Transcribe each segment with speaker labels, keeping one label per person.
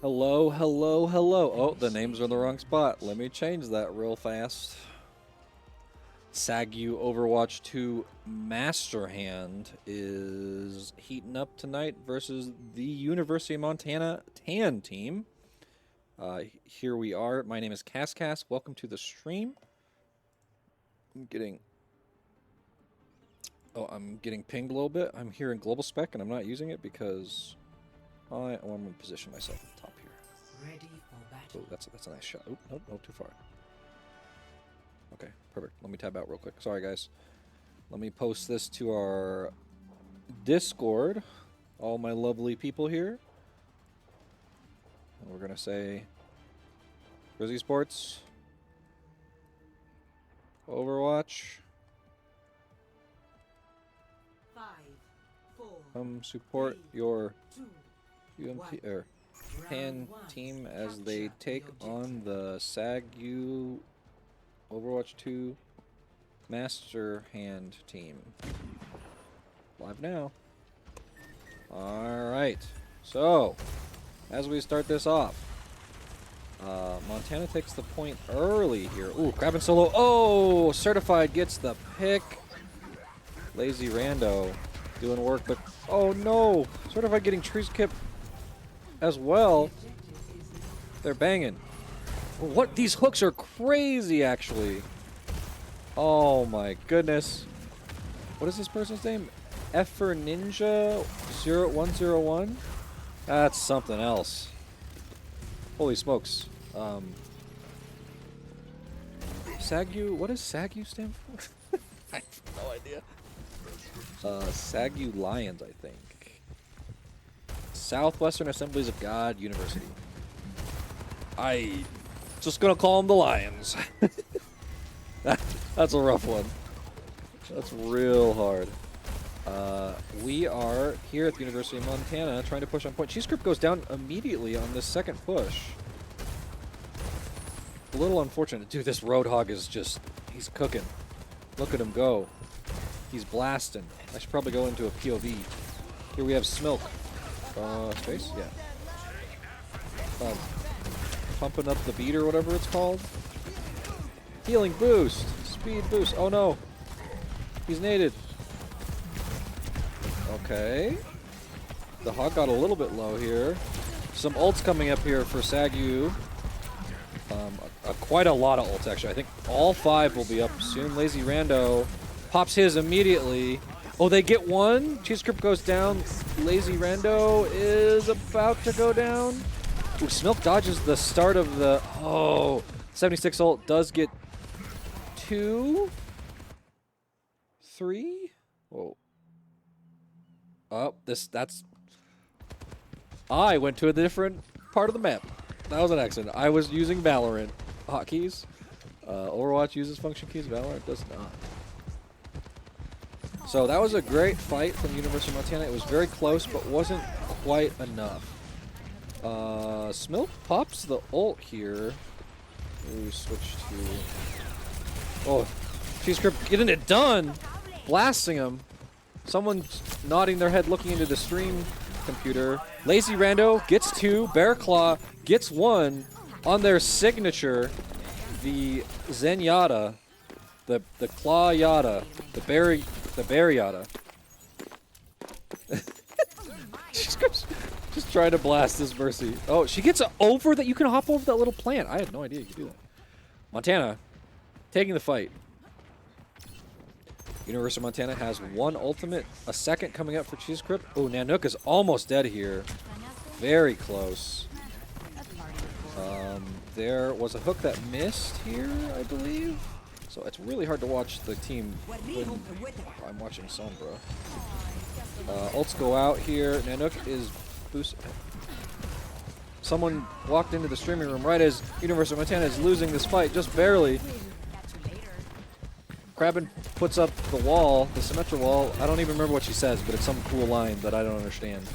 Speaker 1: Hello, hello, hello. Oh, the names are in the wrong spot. Let me change that real fast. SAGU Overwatch 2 Master Hand is heating up tonight versus the University of Montana Tan team. Here we are. My name is Cass. Welcome to the stream. I'm getting pinged a little bit. I'm here in global spec and I'm not using it because I'm going to position myself at the top here.
Speaker 2: Ready for battle.
Speaker 1: Oh, that's a nice shot. Oh, nope, no, too far. Okay, perfect. Let me tab out real quick. Sorry, guys. Let me post this to our Discord. All my lovely people here. And we're going to say Grizzly Sports, Overwatch.
Speaker 2: 5, 4,
Speaker 1: Come support your
Speaker 2: 2,
Speaker 1: UMT or Pan team as they take on the SAGU Overwatch 2 Master Hand team. Live now. Alright. So, as we start this off, Montana takes the point early here. Ooh, grabbing solo. Oh, Certified gets the pick. Lazy Rando doing work, but oh no. Certified getting tree skip as well. They're banging. What? These hooks are crazy, actually. Oh my goodness. What is this person's name? Effer Ninja 0101? That's something else. Holy smokes. SAGU, what does SAGU stand for? I have no idea. SAGU Lions, I think. Southwestern Assemblies of God University. I just gonna call them the Lions. That's a rough one. That's real hard. We are here at the University of Montana trying to push on point. Cheese Script goes down immediately on this second push. A little unfortunate. Dude, this Roadhog is just, he's cooking. Look at him go. He's blasting. I should probably go into a POV. Here we have Smilk. Space? Yeah. Pumping up the beat or whatever it's called. Healing boost. Speed boost. Oh no. He's naded. Okay. The Hog got a little bit low here. Some ults coming up here for SAGU. Quite a lot of ults, actually. I think all 5 will be up soon. Lazy Rando pops his immediately. Oh, they get one. Cheese Script goes down. Lazy Rando is about to go down. Ooh, Smilk dodges the start of the... Oh, 76 ult does get 2, 3. Whoa. Oh, that's... I went to a different part of the map. That was an accident. I was using Valorant hotkeys. Overwatch uses function keys. Valorant does not. So that was a great fight from University of Montana. It was very close, but wasn't quite enough. Smilk pops the ult here. We switch to... Oh, Cheese Script getting it done! Blasting him. Someone nodding their head looking into the stream computer. Lazy Rando gets 2. Bear Claw gets 1 on their signature. The Zenyatta. The Claw Yada. The Bear Yada. Just trying to blast this Mercy. Oh, she gets over that. You can hop over that little plant. I had no idea you could do that. Montana taking the fight. University of Montana has 1 ultimate, a second coming up for Cheese Script. Oh, Nanook is almost dead here. Very close. There was a hook that missed here, I believe. So it's really hard to watch the team when I'm watching Sombra. Ults go out here. Nanook is boost. Someone walked into the streaming room right as University of Montana is losing this fight, just barely. Krabbin puts up the wall, the Symmetra wall. I don't even remember what she says, but it's some cool line that I don't understand.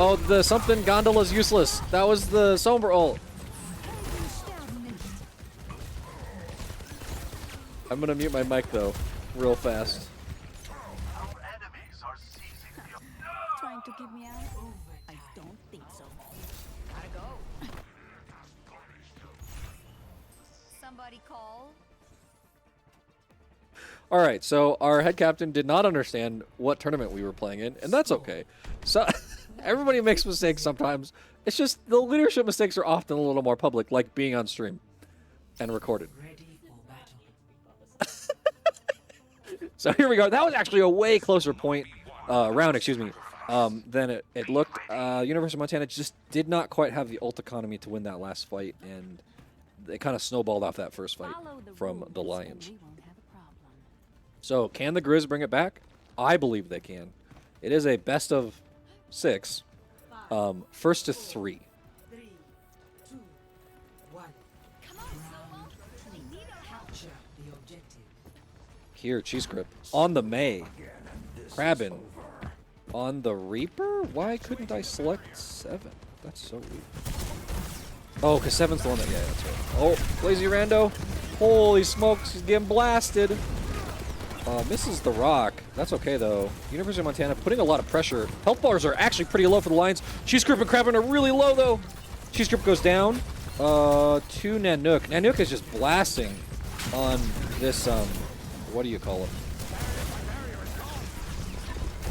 Speaker 1: Oh, the something gondola's useless. That was the Sombra ult. I'm gonna mute my mic though. real fast.
Speaker 3: Trying to keep me out? I don't think so. Gotta go. Somebody call.
Speaker 1: All right, so our head captain did not understand what tournament we were playing in, and that's okay. So everybody makes mistakes sometimes. It's just the leadership mistakes are often a little more public, like being on stream and recorded.
Speaker 2: Ready for battle.
Speaker 1: So here we go. That was actually a way closer round, excuse me, than it looked. University of Montana just did not quite have the ult economy to win that last fight, and they kind of snowballed off that first fight from the Lions. So can the Grizz bring it back? I believe they can. It is a best of 6, first to 3.
Speaker 2: 3, 2, 1. Capture the objective.
Speaker 1: Here, Cheese Grip on the May. Krabbin on the Reaper? Why couldn't I select 7? That's so weird. Oh, because 7's the one that, yeah, that's right. Oh, Lazy Rando. Holy smokes, he's getting blasted. Misses the rock. That's okay, though. University of Montana putting a lot of pressure. Health bars are actually pretty low for the Lions. Cheese Grip and Krabbin are really low, though. Cheese Grip goes down to Nanook. Nanook is just blasting on this, what do you call it?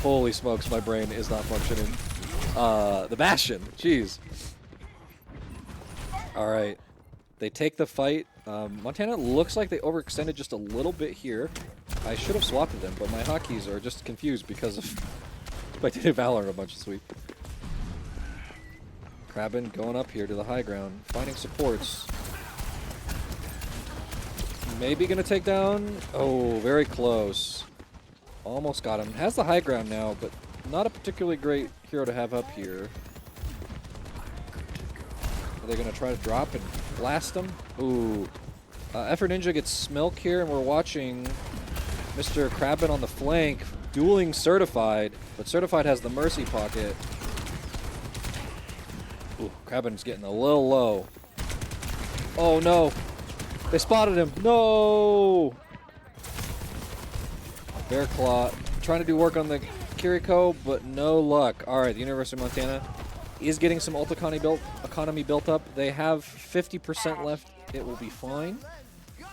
Speaker 1: Holy smokes, my brain is not functioning. The Bastion. Jeez. All right. They take the fight. Montana looks like they overextended just a little bit here. I should have swapped them, but my hotkeys are just confused because of Spectated Valor and a bunch of sweep. Krabbin going up here to the high ground, finding supports. Maybe gonna take down. Oh, very close. Almost got him. Has the high ground now, but not a particularly great hero to have up here. Are they gonna try to drop and blast him? Ooh. Effort Ninja gets Smilk here, and we're watching Mr. Krabbin on the flank, dueling Certified, but Certified has the Mercy pocket. Ooh, Krabbin's getting a little low. Oh no! They spotted him! No! Bear Claw trying to do work on the Kiriko, but no luck. Alright, the University of Montana is getting some ult economy built up. They have 50% left. It will be fine.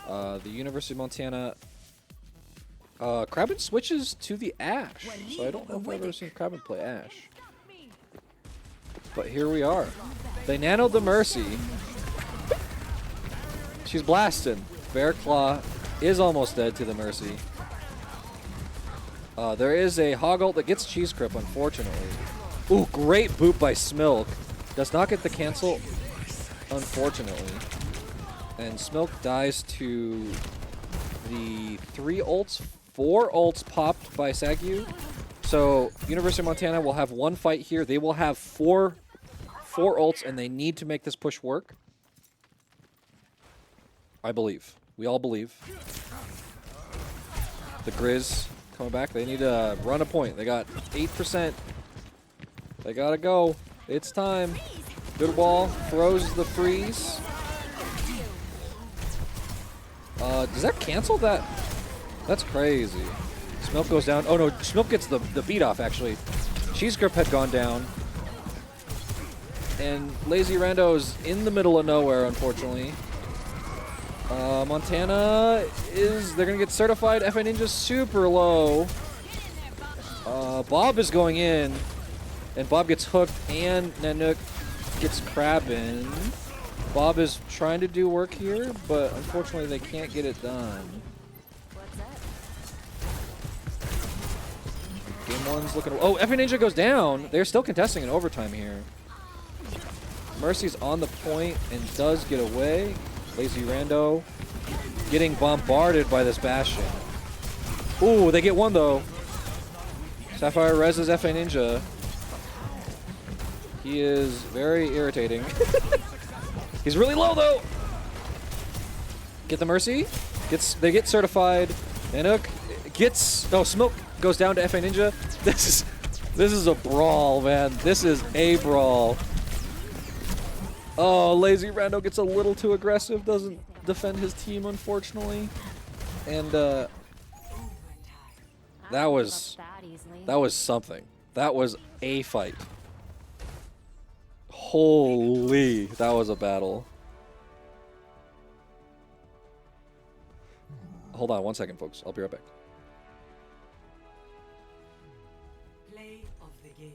Speaker 1: The University of Montana... Krabbin switches to the Ashe. So I don't know if I've ever seen Krabbin play Ashe. But here we are. They nanoed the Mercy. She's blasting. Bear Claw is almost dead to the Mercy. There is a Hog ult that gets Cheese Grip, unfortunately. Ooh, great boot by Smilk. Does not get the cancel, unfortunately. And Smilk dies to the 3 ults. 4 ults popped by SAGU. So University of Montana will have 1 fight here. They will have 4 ults, and they need to make this push work. I believe. We all believe. The Grizz coming back. They need to run a point. They got 8%. They gotta go. It's time. Good wall. Throws the freeze. Does that cancel that? That's crazy. Smilk goes down. Oh no, Smilk gets the beat off, actually. Cheese Grip had gone down. And Lazy Rando is in the middle of nowhere, unfortunately. Montana they're gonna get certified. FA Ninja's super low. Bob is going in. And Bob gets hooked, and Nanook gets Krabbin. Bob is trying to do work here, but unfortunately they can't get it done. Game 1's looking... Oh, FA Ninja goes down. They're still contesting in overtime here. Mercy's on the point and does get away. Lazy Rando getting bombarded by this Bastion. Ooh, they get one, though. Sapphire reses FA Ninja. He is very irritating. He's really low, though. Get the Mercy. They get certified. Nanook gets... Oh, Smoke goes down to FA Ninja. This is a brawl, man. This is a brawl. Oh, Lazy Rando gets a little too aggressive. Doesn't defend his team, unfortunately. And That was
Speaker 3: That easily.
Speaker 1: that was something. That was a fight. Holy, that was a battle. Hold on 1 second, folks. I'll be right back.
Speaker 2: Play of the game.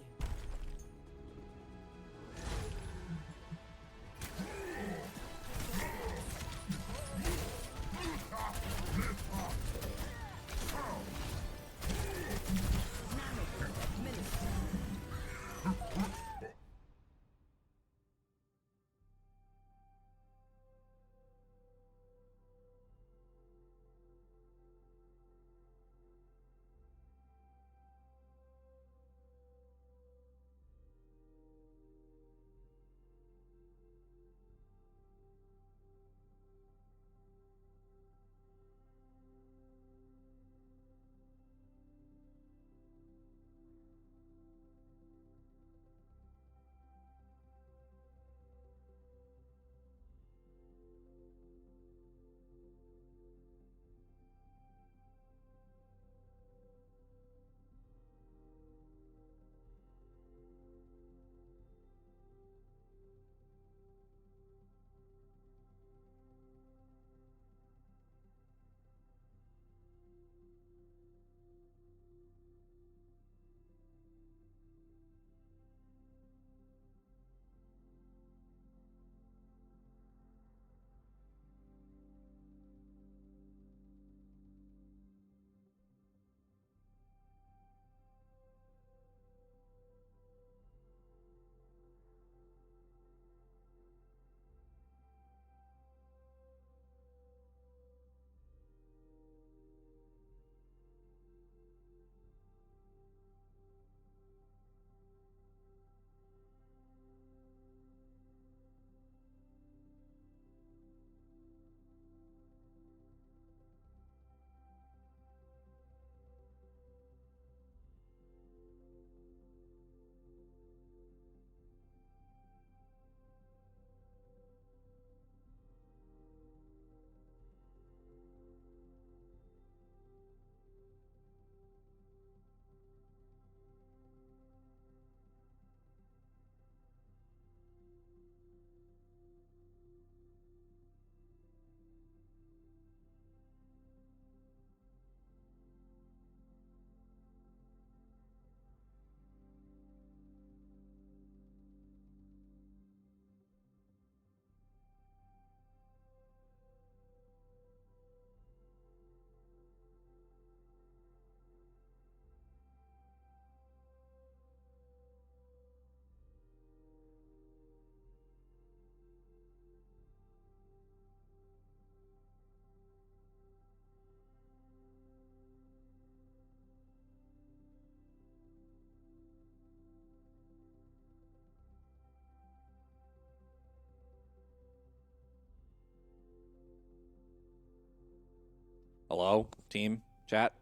Speaker 1: Hello, team, chat.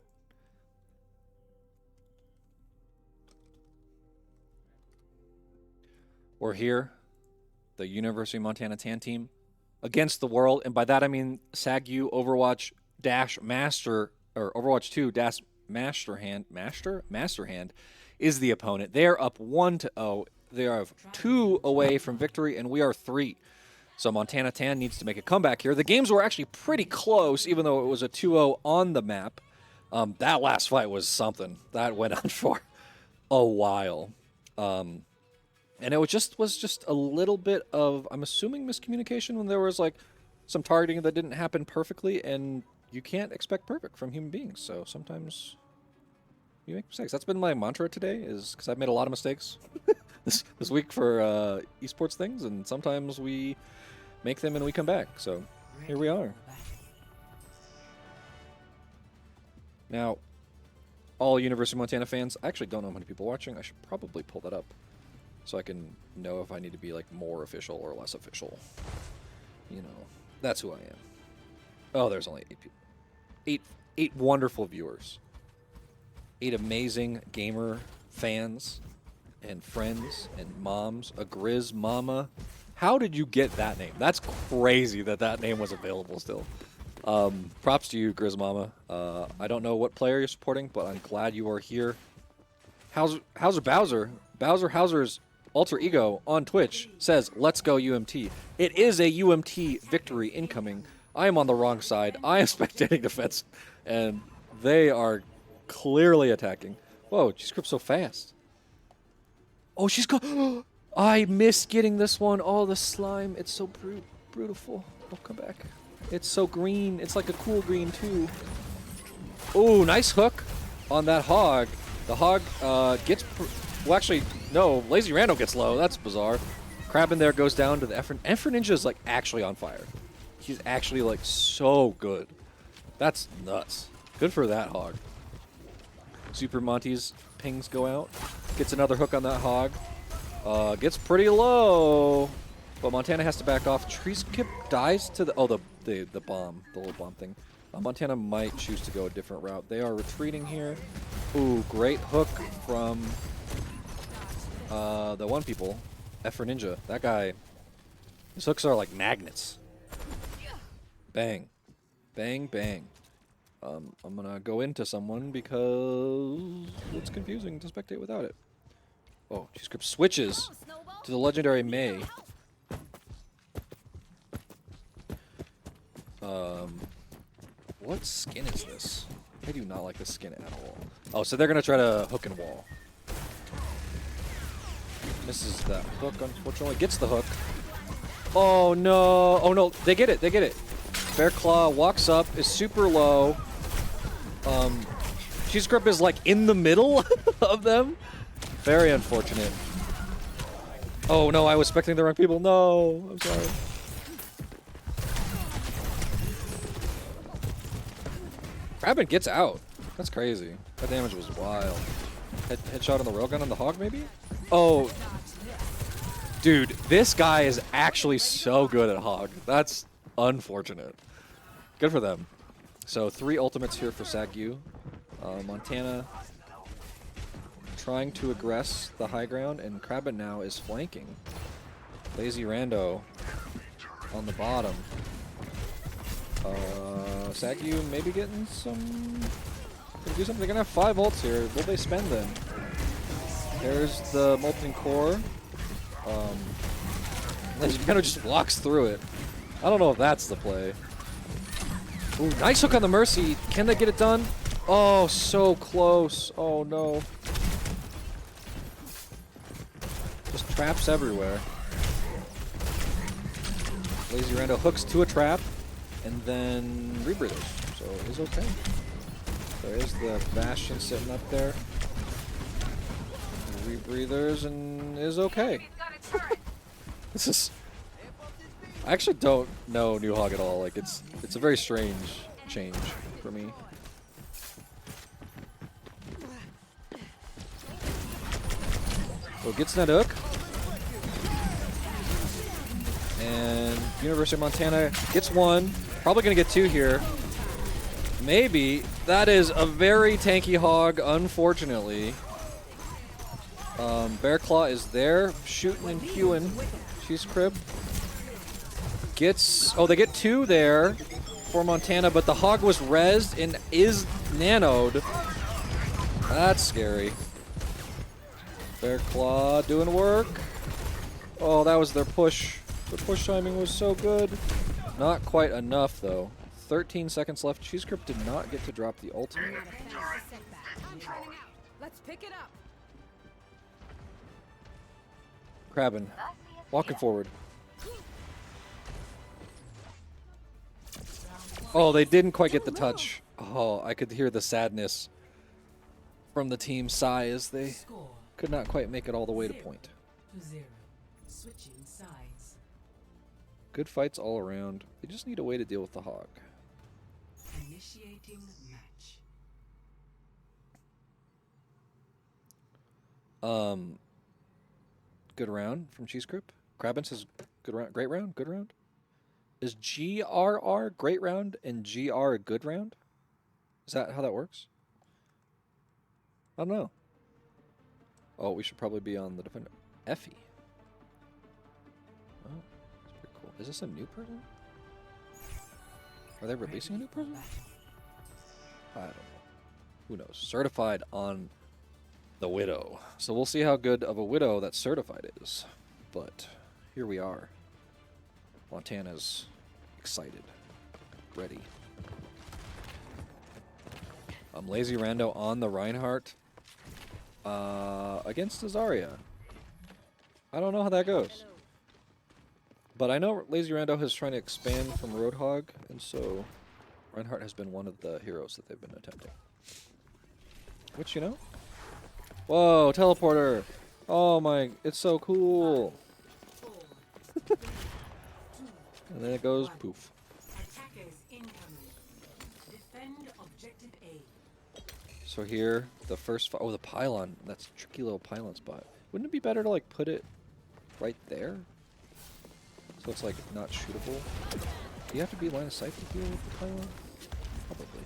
Speaker 1: We're here, the University of Montana Tan team, against the world, and by that I mean SAGU Overwatch Dash Master or Overwatch 2 Dash Master Hand is the opponent. They are up 1-0. They are 2 away from victory, and we are 3. So Montana Tan needs to make a comeback here. The games were actually pretty close, even though it was a 2-0 on the map. That last fight was something. That went on for a while. And it was just a little bit of, I'm assuming, miscommunication when there was like some targeting that didn't happen perfectly, and you can't expect perfect from human beings. So sometimes you make mistakes. That's been my mantra today, is because I've made a lot of mistakes this week for esports things, and sometimes we make them and we come back. So here we are. Now, all University of Montana fans, I actually don't know how many people watching. I should probably pull that up so I can know if I need to be like more official or less official. You know, that's who I am. Oh, there's only 8 people. Eight wonderful viewers. 8 amazing gamer fans and friends and moms. A Grizz Mama. How did you get that name? That's crazy that that name was available still. Props to you, Grizz Mama. I don't know what player you're supporting, but I'm glad you are here. Howser Bowser? Bowser Hauser's alter ego on Twitch says, "Let's go UMT." It is a UMT victory incoming. I am on the wrong side. I am spectating defense, and they are clearly attacking. Whoa, she's gripped so fast. Oh, she's go. I missed getting this one. Oh, the slime. It's so beautiful. Oh, come back. It's so green. It's like a cool green, too. Oh, nice hook on that hog. The hog gets... well, actually, no. Lazy Rando gets low. That's bizarre. Crab in there goes down to the Effort. Effort Ninja is, like, actually on fire. He's actually, like, so good. That's nuts. Good for that hog. Super Monty's pings go out. Gets another hook on that hog. Gets pretty low. But Montana has to back off. Treeskip dies to the... oh, the bomb. The little bomb thing. Montana might choose to go a different route. They are retreating here. Ooh, great hook from the one people. Effort Ninja. That guy... his hooks are like magnets. Bang. Bang, bang. I'm gonna go into someone because it's confusing to spectate without it. Oh, G-Script switches to the legendary May. What skin is this? I do not like this skin at all. Oh, so they're gonna try to hook and wall. Misses that hook, unfortunately. Gets the hook. Oh no! Oh no! They get it! They get it! Bear Claw walks up, is super low. Cheese Grip is like in the middle of them. Very unfortunate. Oh no, I was expecting the wrong people. No, I'm sorry. Rabbit gets out. That's crazy. That damage was wild. Headshot on the railgun on the hog, maybe? Oh. Dude, this guy is actually so good at hog. That's unfortunate. Good for them. So 3 ultimates here for SAGU. Montana trying to aggress the high ground, and Krabbit now is flanking. Lazy Rando on the bottom. SAGU maybe getting some... gonna do something. They're gonna have 5 ults here. Will they spend them? There's the Molten Core. Lazy Rando just walks through it. I don't know if that's the play. Ooh, nice hook on the Mercy. Can they get it done? Oh, so close. Oh, no. Just traps everywhere. Lazy Rando hooks to a trap, and then rebreathers. So it is okay. There is the Bastion sitting up there. Rebreathers, and is okay. This is... I actually don't know New Hog at all. Like, it's a very strange change for me. So gets that hook. And University of Montana gets 1. Probably gonna get 2 here. Maybe. That is a very tanky hog, unfortunately. Bear Claw is there, shooting and hewing. She's crib. Gets... oh, they get 2 there for Montana, but the hog was rezzed and is nanoed. That's scary. Bear Claw doing work. Oh, that was their push. The push timing was so good. Not quite enough, though. 13 seconds left. Cheese Grip did not get to drop the ultimate.
Speaker 3: Let's pick it up.
Speaker 1: Krabbin, walking forward. Oh, they didn't quite get the touch. Oh, I could hear the sadness from the team sigh as they could not quite make it all the way to point.
Speaker 2: 0. Switching sides.
Speaker 1: Good fights all around. They just need a way to deal with the hog.
Speaker 2: Initiating match.
Speaker 1: Good round from Cheese Grip. Krabbin says good round, great round, good round. Is GRR great round and GR a good round? Is that how that works? I don't know. Oh, we should probably be on the defender. Effie. Oh, that's pretty cool. Is this a new person? Are they releasing a new person? I don't know. Who knows? Certified on the Widow. So we'll see how good of a Widow that Certified is. But here we are. Montana's excited. Ready. Lazy Rando on the Reinhardt against Azaria. I don't know how that goes. But I know Lazy Rando is trying to expand from Roadhog, and so Reinhardt has been one of the heroes that they've been attempting. Which, you know? Whoa, teleporter! Oh my, it's so cool! And then it goes poof.
Speaker 2: Attackers incoming. Defend objective A.
Speaker 1: So here, the first... Oh, the pylon. That's a tricky little pylon spot. Wouldn't it be better to, like, put it right there? So it's, like, not shootable? Do you have to be line of sight to deal with the pylon? Probably.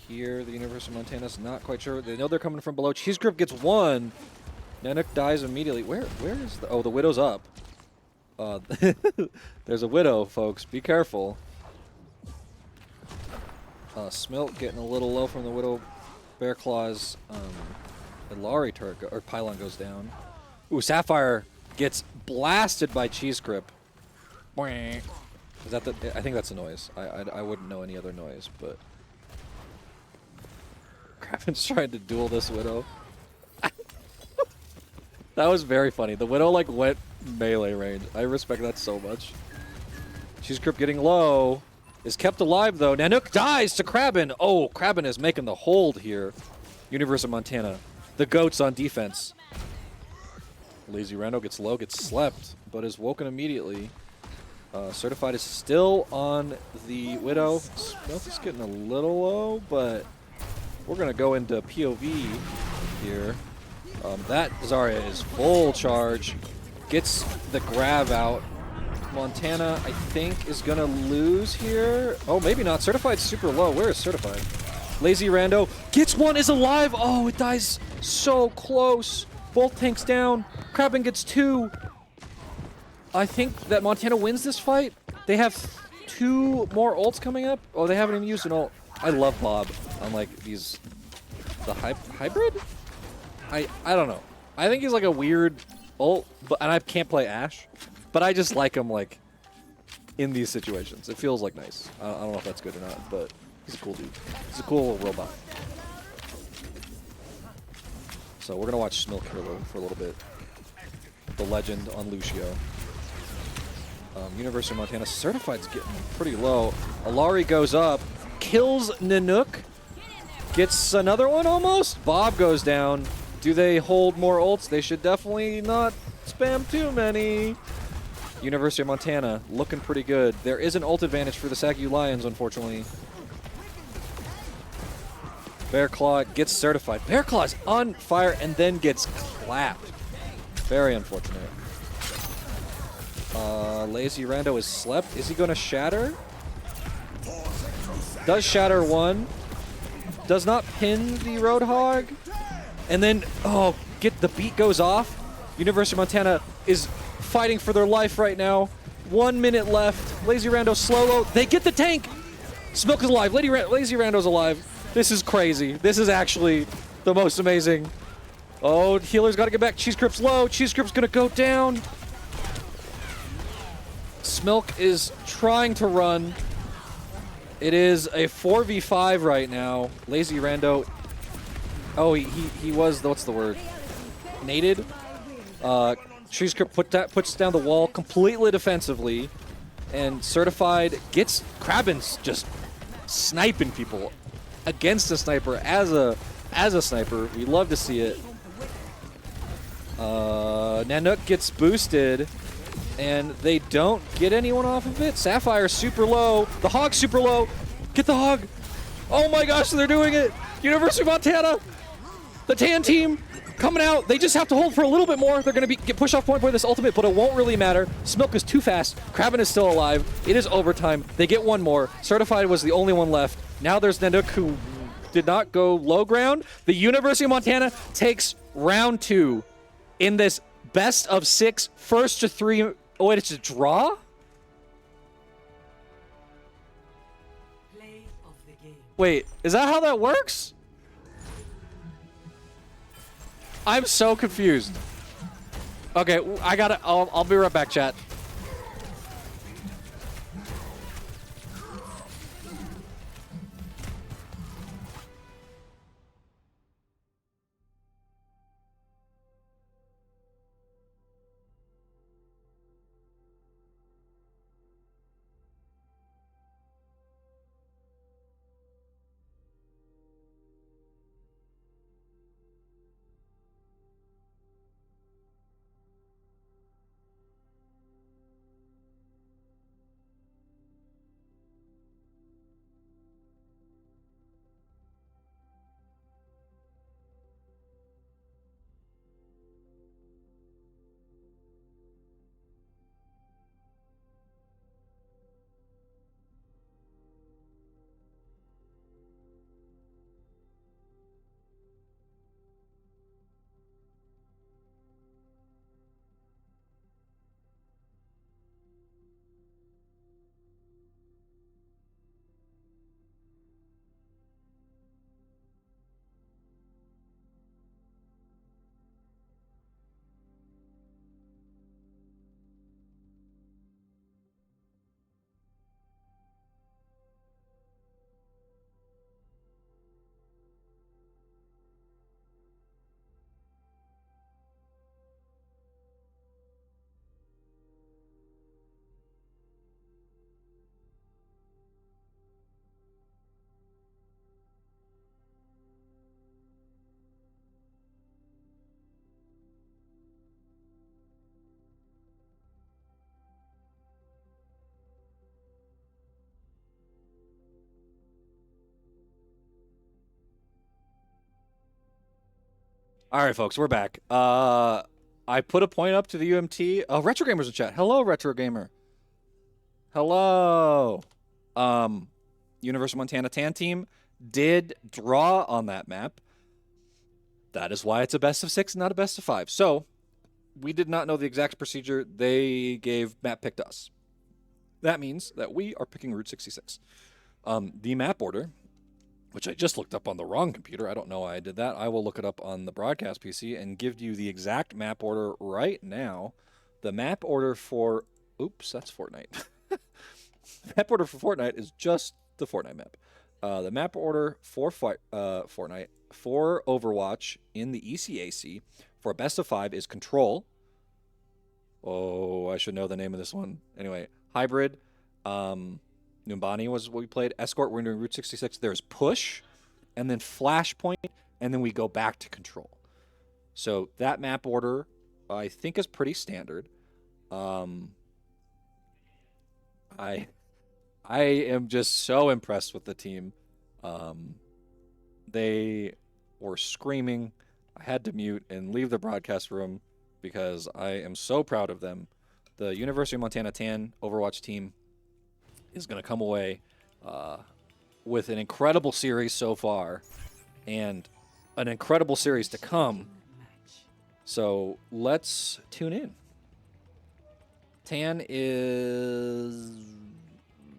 Speaker 1: Here, the University of Montana's not quite sure. They know they're coming from below. Cheese Grip gets one. Nanook dies immediately. Where is the... Oh, the Widow's up. There's a Widow, folks. Be careful. Smilt getting a little low from the Widow. Bear Claws. Ilari turret or pylon goes down. Ooh, Sapphire gets blasted by Cheese Grip. Is that the... I think that's a noise. I wouldn't know any other noise, but... Kraven's trying to duel this Widow. That was very funny. The Widow, like, went melee range. I respect that so much. Cheese Grip getting low. Is kept alive, though. Nanook dies to Kraven. Oh, Kraven is making the hold here. University of Montana. The GOATs on defense. Lazy Rando gets low, gets slept, but is woken immediately. Certified is still on the Widow. Smelth is getting a little low, but we're going to go into POV here. That Zarya is full charge. Gets the grab out. Montana, I think, is going to lose here. Oh, maybe not. Certified's super low. Where is Certified? Lazy Rando gets one, is alive. Oh, it dies so close. Both tanks down. Kraven gets two. I think that Montana wins this fight. They have two more ults coming up. Oh, they haven't even used an ult. I love Bob on, like, these... The hybrid? I don't know. I think he's like a weird ult, and I can't play Ashe, but I just like him, like, in these situations. It feels like nice. I don't know if that's good or not, but he's a cool dude. He's a cool little robot. So we're gonna watch Smilk here for a little bit. The legend on Lucio. University of Montana Certified's getting pretty low. Ilari goes up, kills Nanook, gets another one almost. Bob goes down. Do they hold more ults? They should definitely not spam too many. University of Montana looking pretty good. There is an ult advantage for the SAGU Lions, unfortunately. Bear Claw gets certified. Bear Claw is on fire and then gets clapped. Very unfortunate. Lazy Rando is slept. Is he going to shatter? Does shatter one. Does not pin the Roadhog. And then, oh, the beat goes off. University of Montana is fighting for their life right now. 1 minute left. Lazy Rando slow-low. They get the tank. Smilk is alive. Lazy Rando's alive. This is crazy. This is actually the most amazing. Oh, healer's got to get back. Cheese Grip's low. Cheese Grip's going to go down. Smilk is trying to run. It is a 4v5 right now. Lazy Rando. Oh, he was, what's the word? Naded. Cheese Grip puts down the wall completely defensively. And Certified gets Kraven's just sniping people against a sniper as a sniper. We love to see it. Nanook gets boosted. And they don't get anyone off of it. Sapphire super low. The Hog's super low. Get the Hog. Oh my gosh, they're doing it. University of Montana. The Tan team coming out. They just have to hold for a little bit more. They're going to get pushed off point by this ultimate, but it won't really matter. Smilk is too fast. Kraven is still alive. It is overtime. They get one more. Certified was the only one left. Now there's Nanook, who did not go low ground. The University of Montana takes round 2 in this best of 6, first to 3 Oh, wait, it's a draw?
Speaker 2: Play of the game.
Speaker 1: Wait, is that how that works? I'm so confused. Okay, I'll be right back, chat. All right, folks, we're back. I put a point up to the UMT. Oh, Retro Gamer's in chat. Hello, Retro Gamer. Hello. University of Montana Tan team did draw on that map. That is why it's a best of 6 and not a best of 5. So, we did not know the exact procedure. They gave map pick to us. That means that we are picking Route 66. The map order, which I just looked up on the wrong computer. I don't know why I did that. I will look it up on the broadcast PC and give you the exact map order right now. The map order for... Oops, that's Fortnite. Map order for Fortnite is just the Fortnite map. The map order for Fortnite, for Overwatch in the ECAC, for best of 5 is Control. Oh, I should know the name of this one. Anyway, Hybrid, Numbani was what we played. Escort, we're doing Route 66. There's Push, and then Flashpoint, and then we go back to Control. So that map order, I think, is pretty standard. I am just so impressed with the team. They were screaming. I had to mute and leave the broadcast room because I am so proud of them. The University of Montana Tan Overwatch team is going to come away with an incredible series so far and an incredible series to come. So let's tune in. Tan is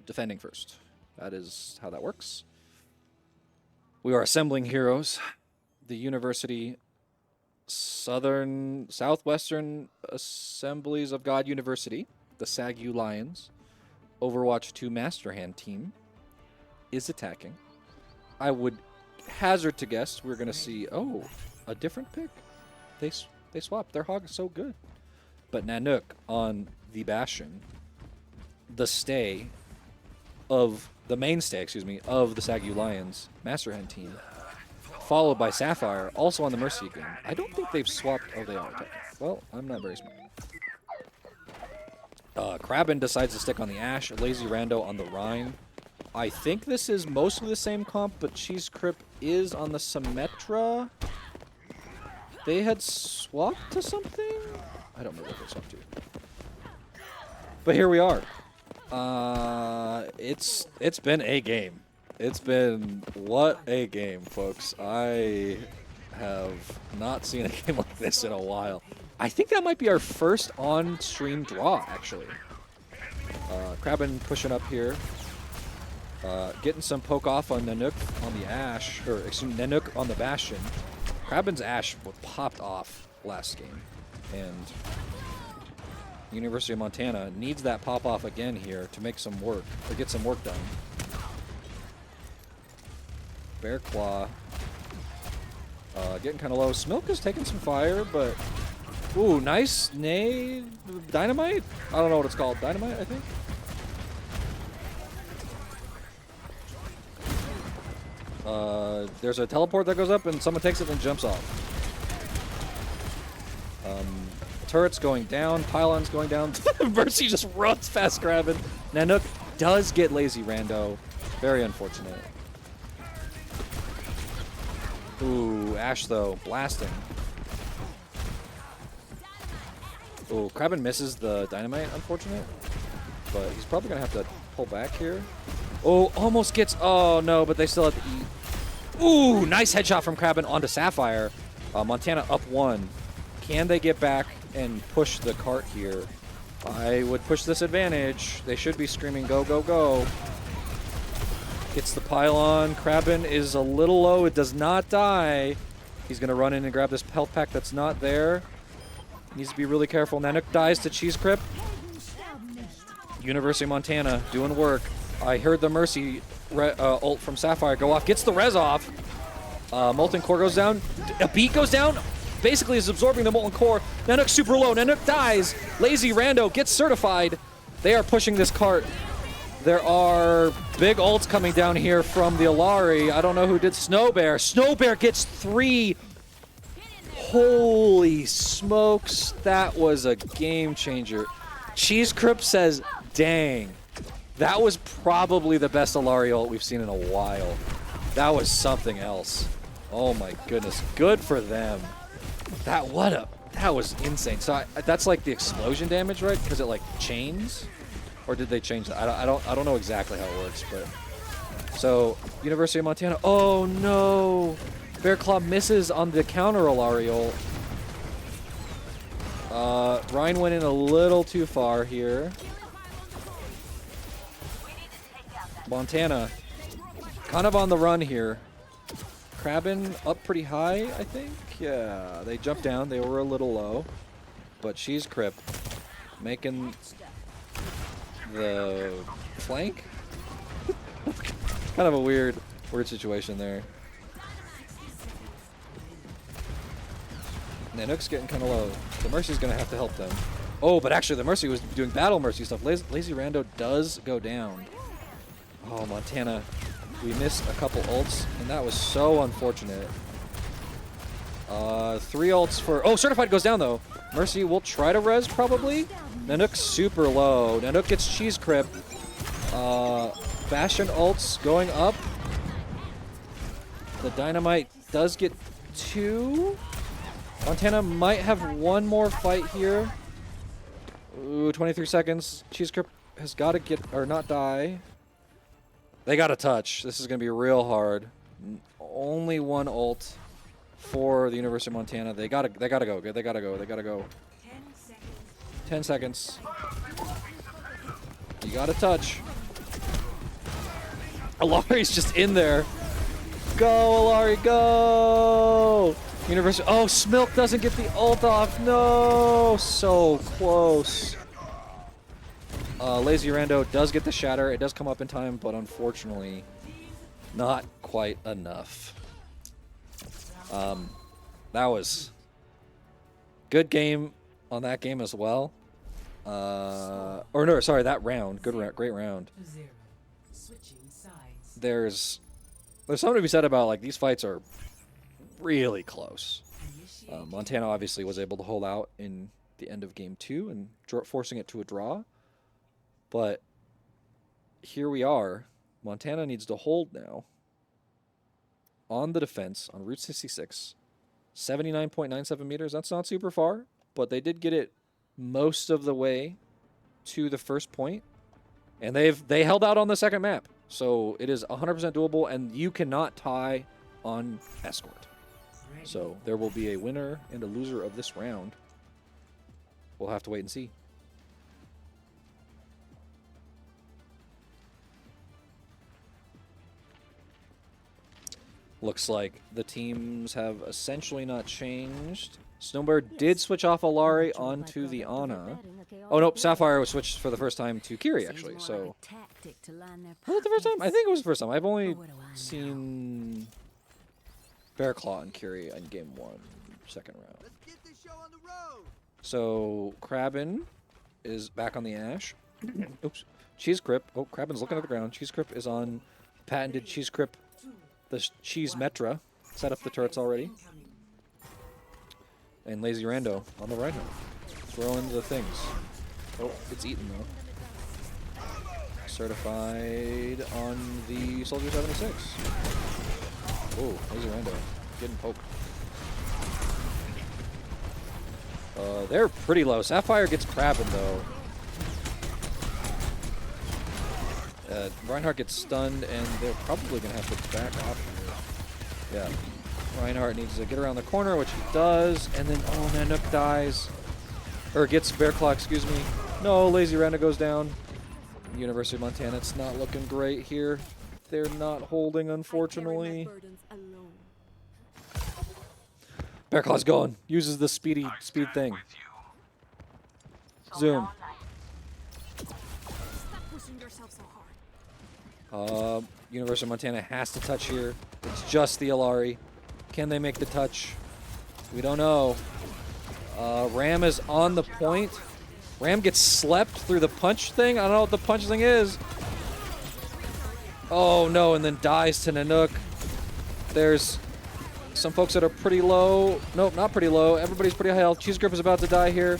Speaker 1: defending first. That is how that works. We are assembling heroes. The University Southwestern Assemblies of God University, the SAGU Lions, Overwatch 2 Master Hand team is attacking. I would hazard to guess we're going to see, a different pick. They swapped. Their hog is so good. But Nanook on the Bastion, the mainstay, of the SAGU Lions Master Hand team, followed by Sapphire, also on the Mercy again. I don't think they've swapped. Oh, they are attacking. Well, I'm not very smart. Kraben decides to stick on the Ashe. Lazy Rando on the Rhine. I think this is mostly the same comp, but Cheese Crip is on the Symmetra. They had swapped to something? I don't know what they swapped to. But here we are. It's been a game. It's been what a game, folks. I have not seen a game like this in a while. I think that might be our first on-stream draw, actually. Kraben pushing up here. Getting some poke off on Nanook on the Ashe, or excuse me, Nanook on the Bastion. Kraben's Ashe popped off last game, and University of Montana needs that pop off again here to make some work, or get some work done. Bear Claw getting kind of low. Smilk is taking some fire, but ooh, nice nade dynamite. I don't know what it's called. Dynamite, I think. There's a teleport that goes up and someone takes it and jumps off. Turret's going down, pylon's going down. Mercy just runs fast grabbing. Nanook does get lazy rando. Very unfortunate. Ooh, Ashe though, blasting. Ooh, Kraben misses the dynamite, unfortunate. But he's probably gonna have to pull back here. Oh, almost gets, oh no, but they still have to eat. Ooh, nice headshot from Kraben onto Sapphire. Montana up 1. Can they get back and push the cart here? I would push this advantage. They should be screaming, go, go, go. Gets the pylon. Kraben is a little low. It does not die. He's going to run in and grab this health pack that's not there. Needs to be really careful. Nanook dies to Cheese Crip. University of Montana doing work. I heard the Mercy ult from Sapphire go off. Gets the res off. Molten Core goes down. A beat goes down. Basically is absorbing the Molten Core. Nanook super low. Nanook dies. Lazy Rando gets certified. They are pushing this cart. There are big ults coming down here from the Alari. I don't know who did Snow Bear. Snow Bear gets 3. Holy smokes. That was a game changer. Cheese Crip says, dang. That was probably the best Alari ult we've seen in a while. That was something else. Oh my goodness. Good for them. That was insane. So that's like the explosion damage, right? Because it like chains, or did they change that? I don't know exactly how it works, but so University of Montana. Oh no, Bear Claw misses on the counter Alari ult. Ryan went in a little too far here. Montana kind of on the run here. Kraben up pretty high, I think. Yeah, they jumped down. They were a little low. But Cheese Crip making the flank. Kind of a weird situation there. Nanook's getting kind of low. The Mercy's going to have to help them. Oh, but actually the Mercy was doing battle Mercy stuff. Lazy Rando does go down. Oh, Montana. We missed a couple ults, and that was so unfortunate. 3 ults for... Oh, Certified goes down, though. Mercy will try to res, probably. Nanook's super low. Nanook gets Cheese Crip. Bastion ults going up. The Dynamite does get 2. Montana might have one more fight here. Ooh, 23 seconds. Cheese Crip has got to get... or not die. They got to touch. This is going to be real hard. Only one ult for the University of Montana. They gotta go. They gotta go. 10 seconds. You gotta touch. Alari's just in there. Go, Alari, go! University. Oh, Smilk doesn't get the ult off. No, so close. Lazy Rando does get the shatter. It does come up in time, but unfortunately, not quite enough. That was good game on that game as well. Or no, sorry, that round. Great round. There's something to be said about like these fights are really close. Montana obviously was able to hold out in the end of game 2 and forcing it to a draw. But here we are. Montana needs to hold now on the defense on Route 66. 79.97 meters. That's not super far, but they did get it most of the way to the first point. And they held out on the second map. So it is 100% doable, and you cannot tie on Escort. So there will be a winner and a loser of this round. We'll have to wait and see. Looks like the teams have essentially not changed. Snowbird did switch off Alari onto the Ana. Oh, nope, Sapphire was switched for the first time to Kiri, actually. So, was it the first time? I think it was the first time. I've only seen Bear Claw and Kiri in game 1, second round.
Speaker 4: Let's get this show on the road.
Speaker 1: So, Krabbin is back on the Ash. Oops. Cheese Crip. Oh, Krabbin's looking at the ground. Cheese Crip is on patented Cheese Crip, the Cheese Metra. Set up the turrets already. And Lazy Rando on the right hand. Throwing the things. Oh, it's eaten though. Certified on the Soldier 76. Oh, Lazy Rando. Getting poked. They're pretty low. Sapphire gets Krabbin though. Reinhardt gets stunned, and they're probably going to have to back off here. Yeah. Reinhardt needs to get around the corner, which he does, and then, oh, Nanook dies. Or gets Bear Claw, excuse me. No, Lazy Randa goes down. University of Montana, it's not looking great here. They're not holding, unfortunately. Bear Claw's going. Uses the speed thing. Zoom. University of Montana has to touch here. It's just the Alari. Can they make the touch? We don't know. Ram is on the point. Ram gets slept through the punch thing. I don't know what the punch thing is. Oh no, and then dies to Nanook. There's some folks that are pretty low. Nope, not pretty low. Everybody's pretty high health. Cheese Grip is about to die here.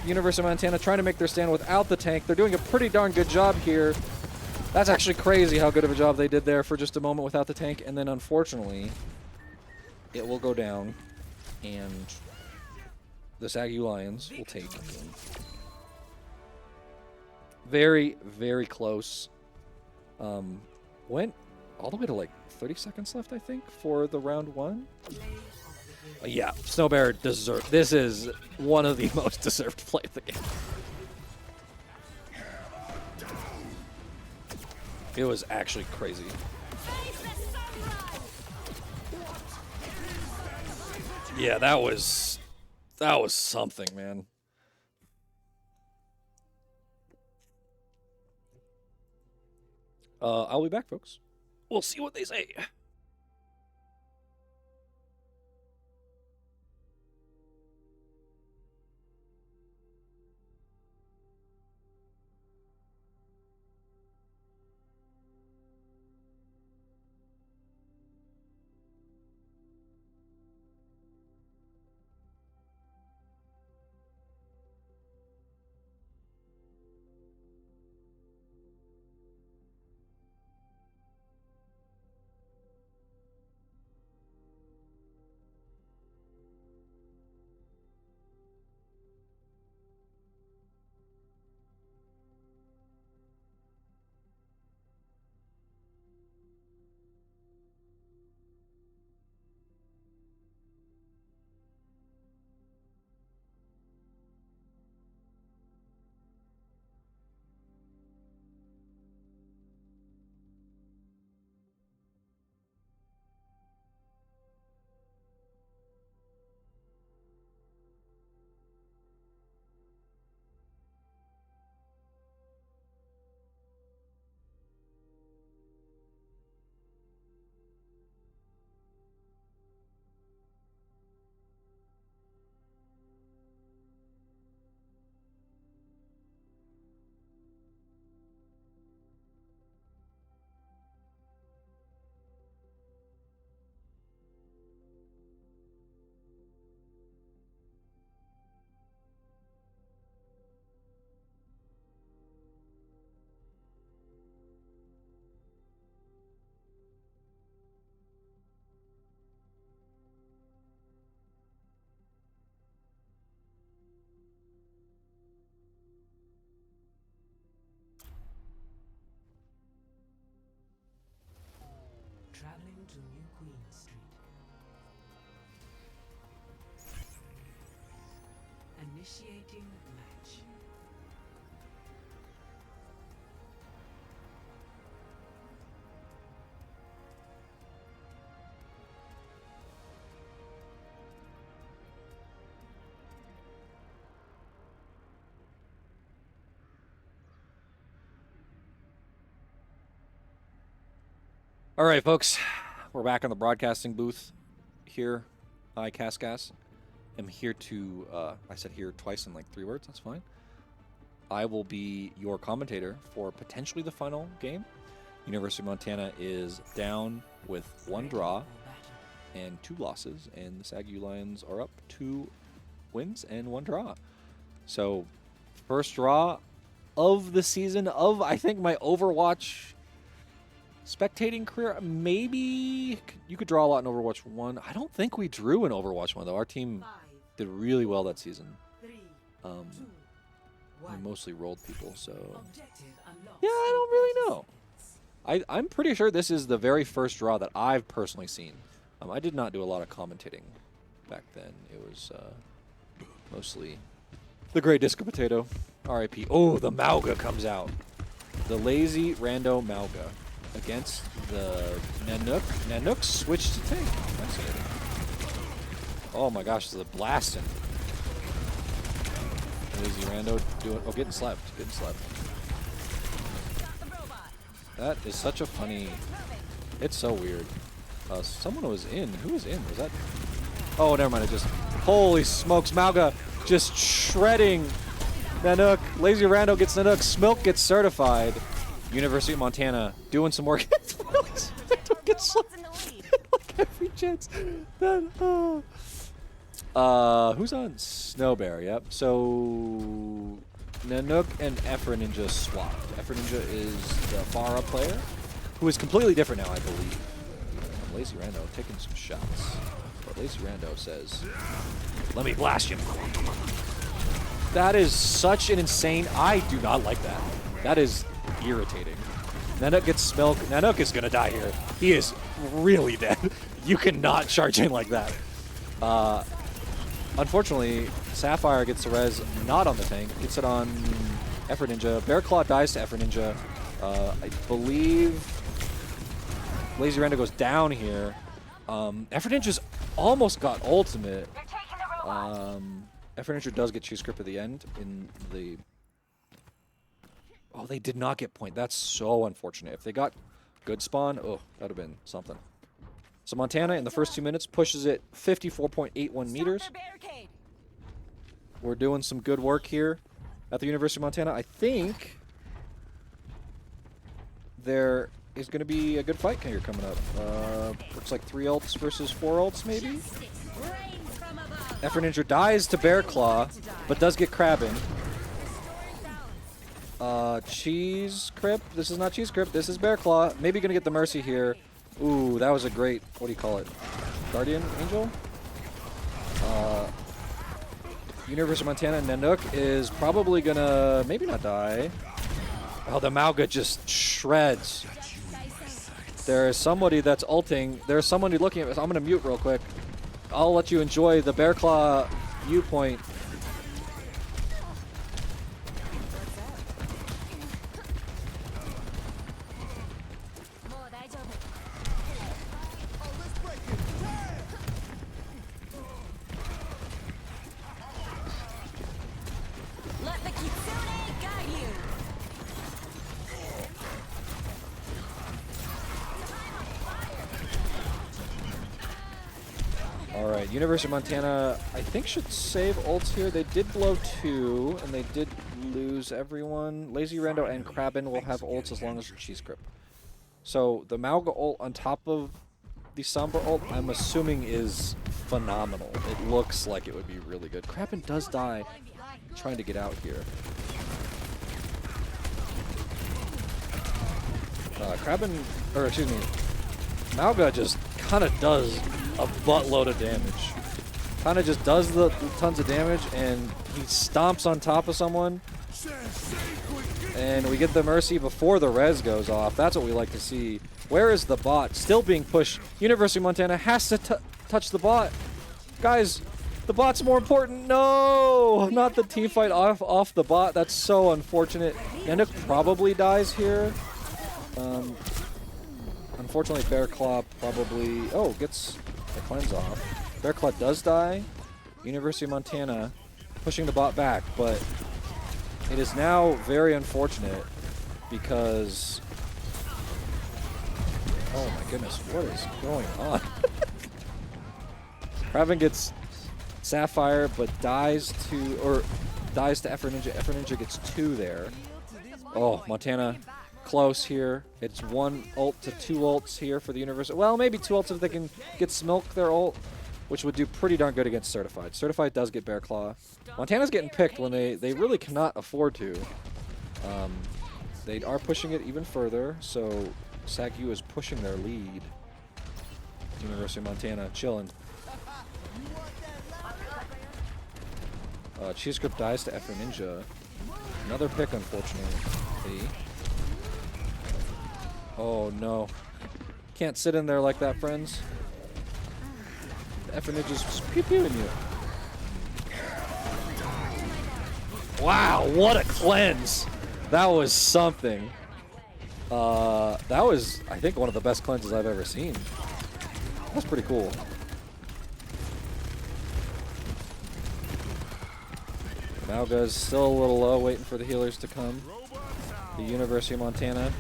Speaker 1: University of Montana trying to make their stand without the tank. They're doing a pretty darn good job here. That's actually crazy how good of a job they did there for just a moment without the tank. And then, unfortunately, it will go down. And the SAGU Lions will take. Very, very close. Went all the way to like 30 seconds left, I think, for the round 1. Yeah, Snowbear deserved. This is one of the most deserved play of the game. It was actually crazy. Yeah, that was something, man. I'll be back, folks. We'll see what they say.
Speaker 2: Traveling to New Queen Street. Initiating match.
Speaker 1: All right, folks, we're back on the broadcasting booth here. I, Cascas, am here to, I said here twice in like 3 words, that's fine. I will be your commentator for potentially the final game. University of Montana is down with 1 draw and 2 losses, and the SAGU Lions are up 2 wins and 1 draw. So, first draw of the season of, I think, my Overwatch spectating career. Maybe you could draw a lot in Overwatch 1. I don't think we drew in Overwatch 1, though. Our team did really well that season. We mostly rolled people, so yeah, I don't really know. I'm pretty sure this is the very first draw that I've personally seen. I did not do a lot of commentating back then. It was mostly the Great Disco Potato, R.I.P. Oh, the Mauga comes out. The lazy rando Mauga against the Nanook. Nanook switched to tank. Fascinating. Oh my gosh, the blasting. Lazy rando doing. Oh, getting slept. Getting slept. That is such a funny. It's so weird. Someone was in. Who was in? Was that? Oh, never mind. It just. Holy smokes, Mauga just shredding Nanook. Lazy rando gets Nanook. Smilk gets certified. University of Montana doing some work. Gets like every chance. Who's on Snowbear? Yep. So Nanook and Efra Ninja swapped. Efra Ninja is the far up player, who is completely different now, I believe. Lazy Rando taking some shots, but Lazy Rando says, "Let me blast you." That is such an insane. I do not like that. That is irritating. Nanook gets Smilk. Nanook is gonna die here. He is really dead. You cannot charge in like that. Unfortunately, Sapphire gets the res not on the tank. Gets it on Efra Ninja. Bear Claw dies to Efra Ninja. I believe Lazy Rando goes down here. Efra Ninja's almost got ultimate. Efra Ninja does get cheese grip at the end in the. Oh, they did not get point. That's so unfortunate. If they got good spawn, oh, that would have been something. So Montana in the first 2 minutes pushes it 54.81 meters. We're doing some good work here at the University of Montana. I think there is going to be a good fight here coming up. Looks like 3 ults versus 4 ults, maybe? Efra Ninja dies to Bear Claw, but does get Krabbin. Cheese Crip. This is not Cheese Crip. This is Bear Claw. Maybe going to get the Mercy here. Ooh, that was a great, what do you call it? Guardian Angel? University of Montana Nanook is probably going to maybe not die. Oh, the Mauga just shreds. There is somebody that's ulting. There's somebody looking at this. I'm going to mute real quick. I'll let you enjoy the Bear Claw viewpoint. Alright, University of Montana, I think should save ults here. They did blow 2, and they did lose everyone. Lazy Rando and Krabbin will have ults as long as Cheese Grip. So the Mauga ult on top of the Sombra ult, I'm assuming is phenomenal. It looks like it would be really good. Krabbin does die trying to get out here. Krabbin, or excuse me, Mauga just kind of does a buttload of damage. Kind of just does the tons of damage, and he stomps on top of someone. And we get the Mercy before the res goes off. That's what we like to see. Where is the bot? Still being pushed. University of Montana has to touch the bot. Guys, The bot's more important. No, not the team fight off the bot. That's so unfortunate. Nanook probably dies here. Unfortunately, Bear Claw probably gets the cleanse off. Bear Claw does die. University of Montana pushing the bot back, but it is now very unfortunate because oh my goodness, what is going on? Kraven gets Sapphire, but dies to Effort Ninja. Effort Ninja gets 2 there. Oh, Montana close here. It's 1 ult to 2 ults here for the Universal. Well, maybe 2 ults if they can get Smilk their ult, which would do pretty darn good against Certified. Certified does get Bear Claw. Montana's getting picked when they really cannot afford to. They are pushing it even further, so SAGU is pushing their lead. University of Montana chilling. Cheese Script dies to Effort Ninja. Another pick, unfortunately. Oh no. Can't sit in there like that, friends. The Effort Ninja's just pew-pewing you. Wow, what a cleanse! That was something. That was, I think, one of the best cleanses I've ever seen. That's pretty cool. Malga's still a little low, waiting for the healers to come. The University of Montana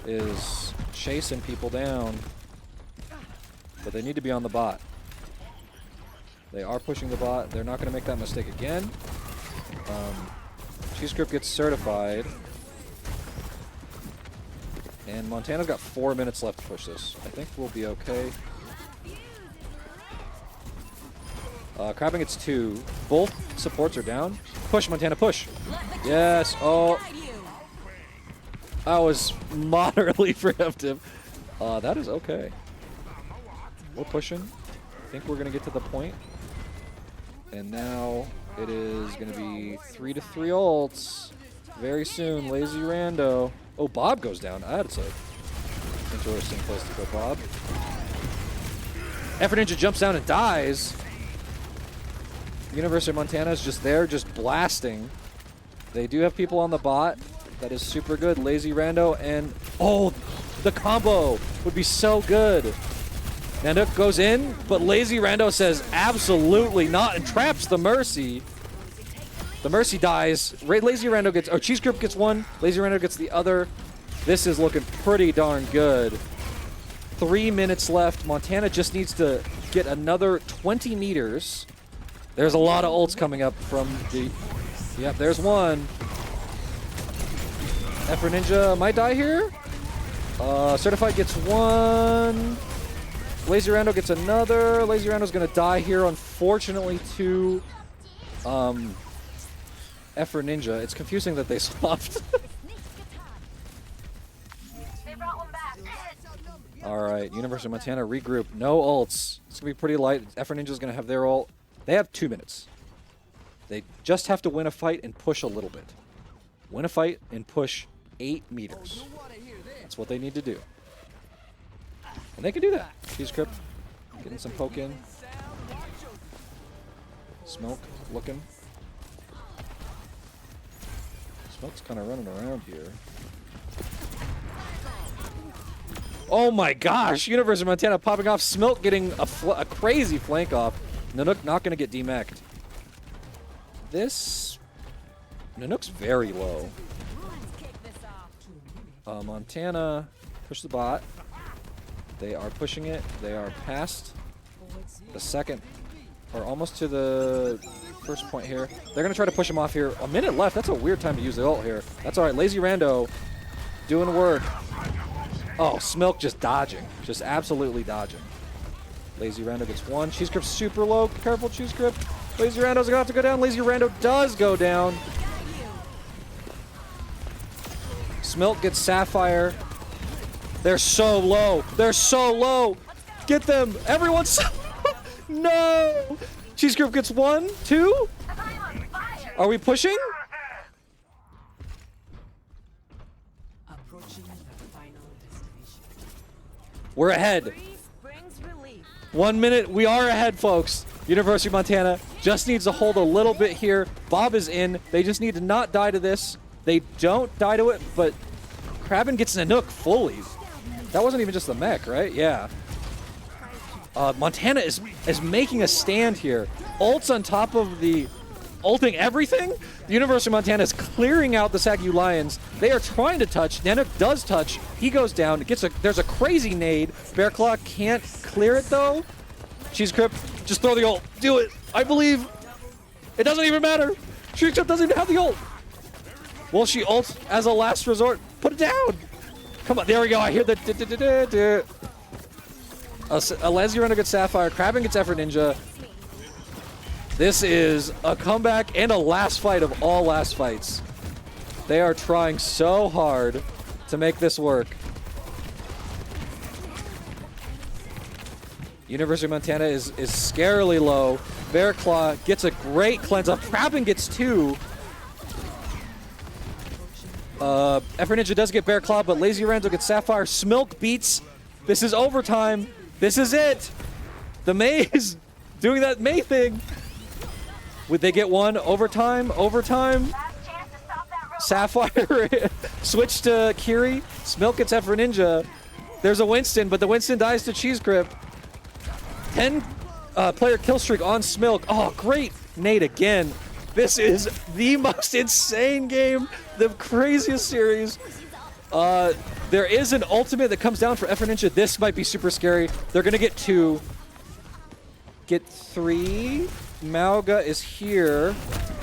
Speaker 1: is chasing people down, but they need to be on the bot. They are pushing the bot. They're not going to make that mistake again. Cheese Script gets certified. And Montana's got 4 minutes left to push this. I think we'll be okay. Krabbing gets 2. Both supports are down. Push, Montana, push. Yes. Oh. That was moderately preemptive. That is okay. We're pushing. I think we're going to get to the point. And now it is going to be 3 to 3 ults. Very soon. Lazy Rando. Oh, Bob goes down. That's a interesting place to go, Bob. Effort Ninja jumps down and dies. University of Montana is just there, just blasting. They do have people on the bot. That is super good. Lazy Rando and... oh, the combo would be so good. Nanook goes in, but Lazy Rando says absolutely not and traps the Mercy. The Mercy dies. Lazy Rando gets... oh, Cheese Grip gets 1. Lazy Rando gets the other. This is looking pretty darn good. 3 minutes left. Montana just needs to get another 20 meters. There's a lot of ults coming up from the... yep, there's one. Effort Ninja might die here. Certified gets 1. Lazy Rando gets another. Lazy Rando's going to die here, unfortunately, to Effort Ninja. It's confusing that they swapped. Alright, University of Montana regroup. No ults. It's going to be pretty light. Effort Ninja's going to have their ult. They have 2 minutes. They just have to win a fight and push a little bit. Win a fight and push 8 meters. That's what they need to do. And they can do that. Cheese Crypt getting some poke in. Smoke looking. Smoke's kind of running around here. Oh my gosh! University of Montana popping off. Smoke getting a crazy flank off. Nanook not going to get demacked. This... Nanook's very low. Montana push the bot. They are pushing it. They are past the second, or almost to the first point here. They're going to try to push him off here. A minute left. That's a weird time to use the ult here. That's all right. Lazy Rando doing work. Oh, Smilk just dodging. Just absolutely dodging. Lazy Rando gets 1. Cheese Grip's super low. Careful, Cheese Grip. Lazy Rando's going to have to go down. Lazy Rando does go down. Smilk gets Sapphire. They're so low. They're so low. Get them. Everyone's so no. Cheese Grip gets 1, 2. Are we pushing? We're ahead. 1 minute. We are ahead, folks. University of Montana Just needs to hold a little bit here. Bob is in. They just need to not die to this. They don't die to it, but Kraben gets Nanook fully. That wasn't even just the mech, right? Yeah. Montana is making a stand here. Ults on top of the ulting everything. The University of Montana is clearing out the SAGU Lions. They are trying to touch. Nanook does touch. He goes down. There's a crazy nade. Bearclaw can't clear it though. Cheese Crypt, just throw the ult. Do it. I believe. It doesn't even matter. Cheese Crypt doesn't even have the ult. Will she ult as a last resort? Put it down. Come on. There we go. I hear the. Leslie Render gets Sapphire. Kraben gets Effort Ninja. This is a comeback and a last fight of all last fights. They are trying so hard to make this work. University of Montana is scarily low. Bearclaw gets a great cleanse up. Kraben gets 2. Effort Ninja does get Bearclaw, but Lazy Randall gets Sapphire. Smilk beats. This is overtime. This is it. The May is doing that May thing. Would they get one? Overtime? Overtime? Sapphire switch to Kiri. Smilk gets Effort Ninja. There's a Winston, but the Winston dies to Cheese Grip. 10 player kill streak on Smilk. Oh, great nade again. This is the most insane game, the craziest series. There is an ultimate that comes down for Effort Ninja. This might be super scary. They're going to get 2. Get 3. Mauga is here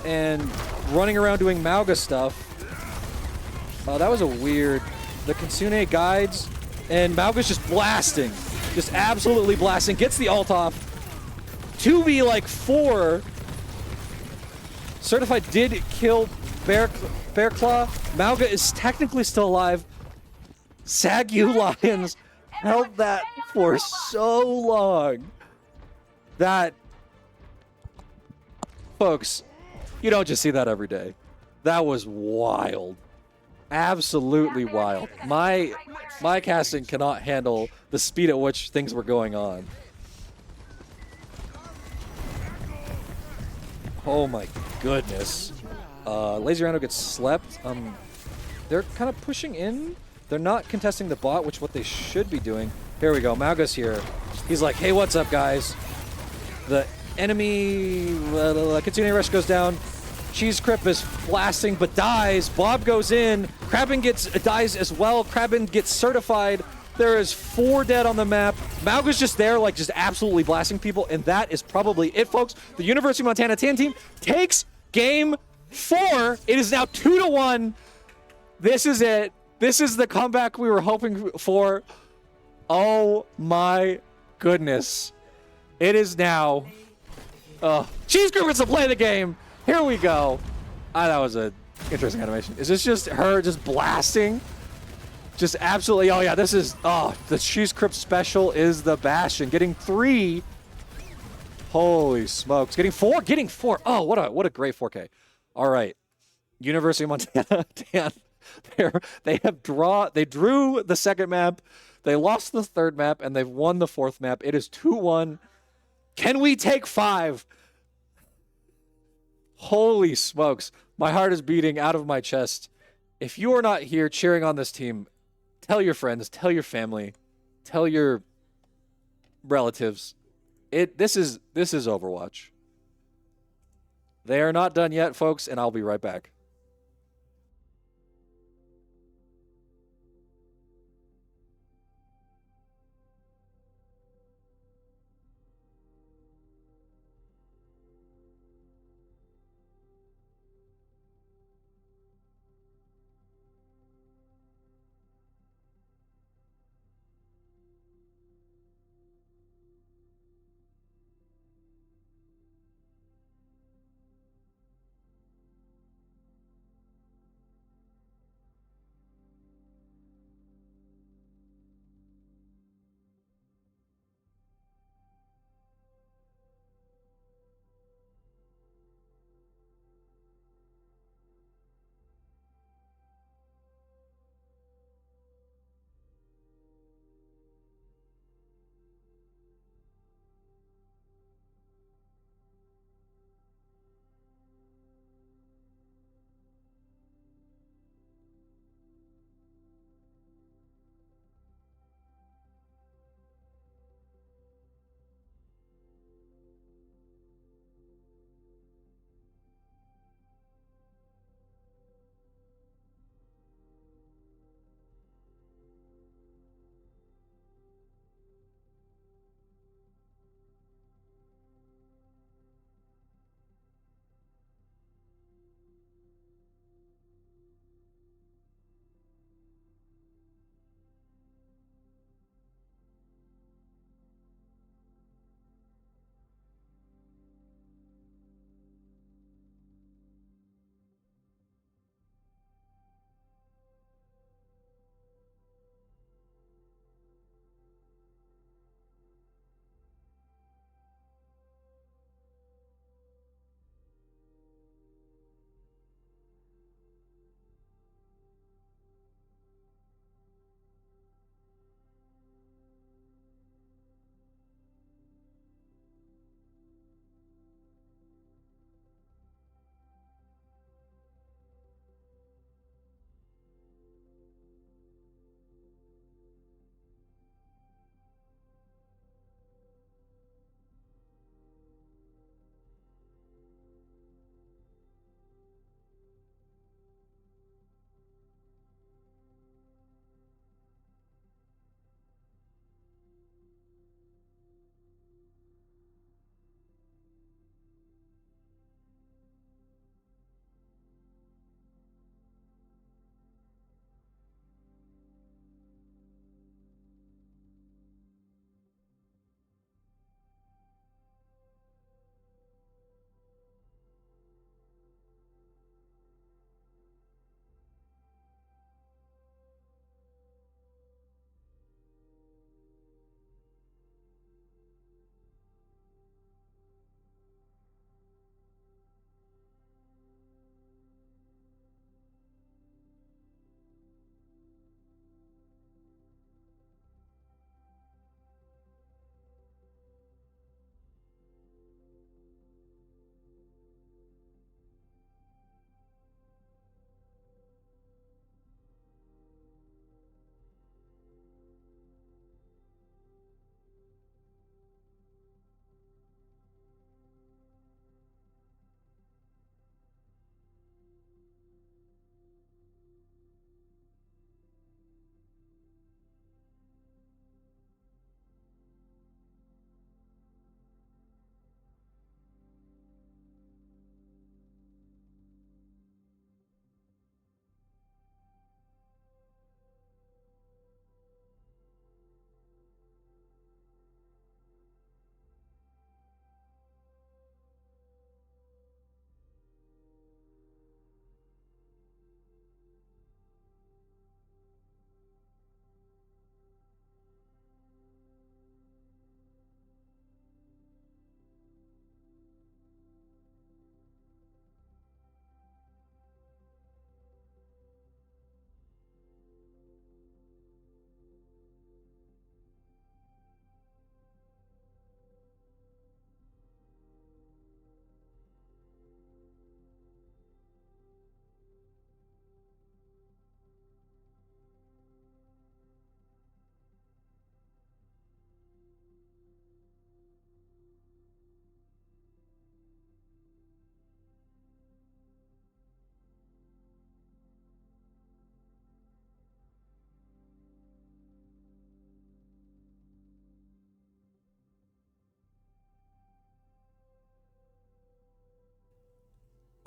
Speaker 1: and running around doing Mauga stuff. That was a weird. The Kitsune guides, and Mauga's just blasting. Just absolutely blasting. Gets the ult off. 2v4. Certified did kill Bearclaw. Mauga is technically still alive. SAGU Lions held that for so long. That, folks, you don't just see that every day. That was wild. Absolutely wild. My casting cannot handle the speed at which things were going on. Oh my goodness. Lazy Rando gets slept. They're kind of pushing in. They're not contesting the bot, which is what they should be doing. Here we go. Mauga's here. He's like, hey, what's up, guys? The enemy Kitsune Rush goes down. Cheese Crip is blasting, but dies. Bob goes in. Kraben dies as well. Kraben gets certified. There is 4 dead on the map. Mauga's just there, like, just absolutely blasting people, and that is probably it, folks. The University of Montana Tan team takes game 4. It is now 2-1. This is it. This is the comeback we were hoping for. Oh my goodness. It is now. Cheese Group gets to play the game. Here we go. That was an interesting animation. Is this just her just blasting? Just absolutely. Oh yeah, this is. The Cheese Crypt special is the Bastion. Getting 3. Holy smokes. Getting 4. Getting 4. Oh, what a great 4K. All right. University of Montana. Dan. They drew the second map. They lost the third map, and they've won the 4th map. It is 2-1. Can we take 5? Holy smokes. My heart is beating out of my chest. If you are not here cheering on this team, tell your friends, tell your family, tell your relatives. This is Overwatch. They are not done yet, folks, and I'll be right back.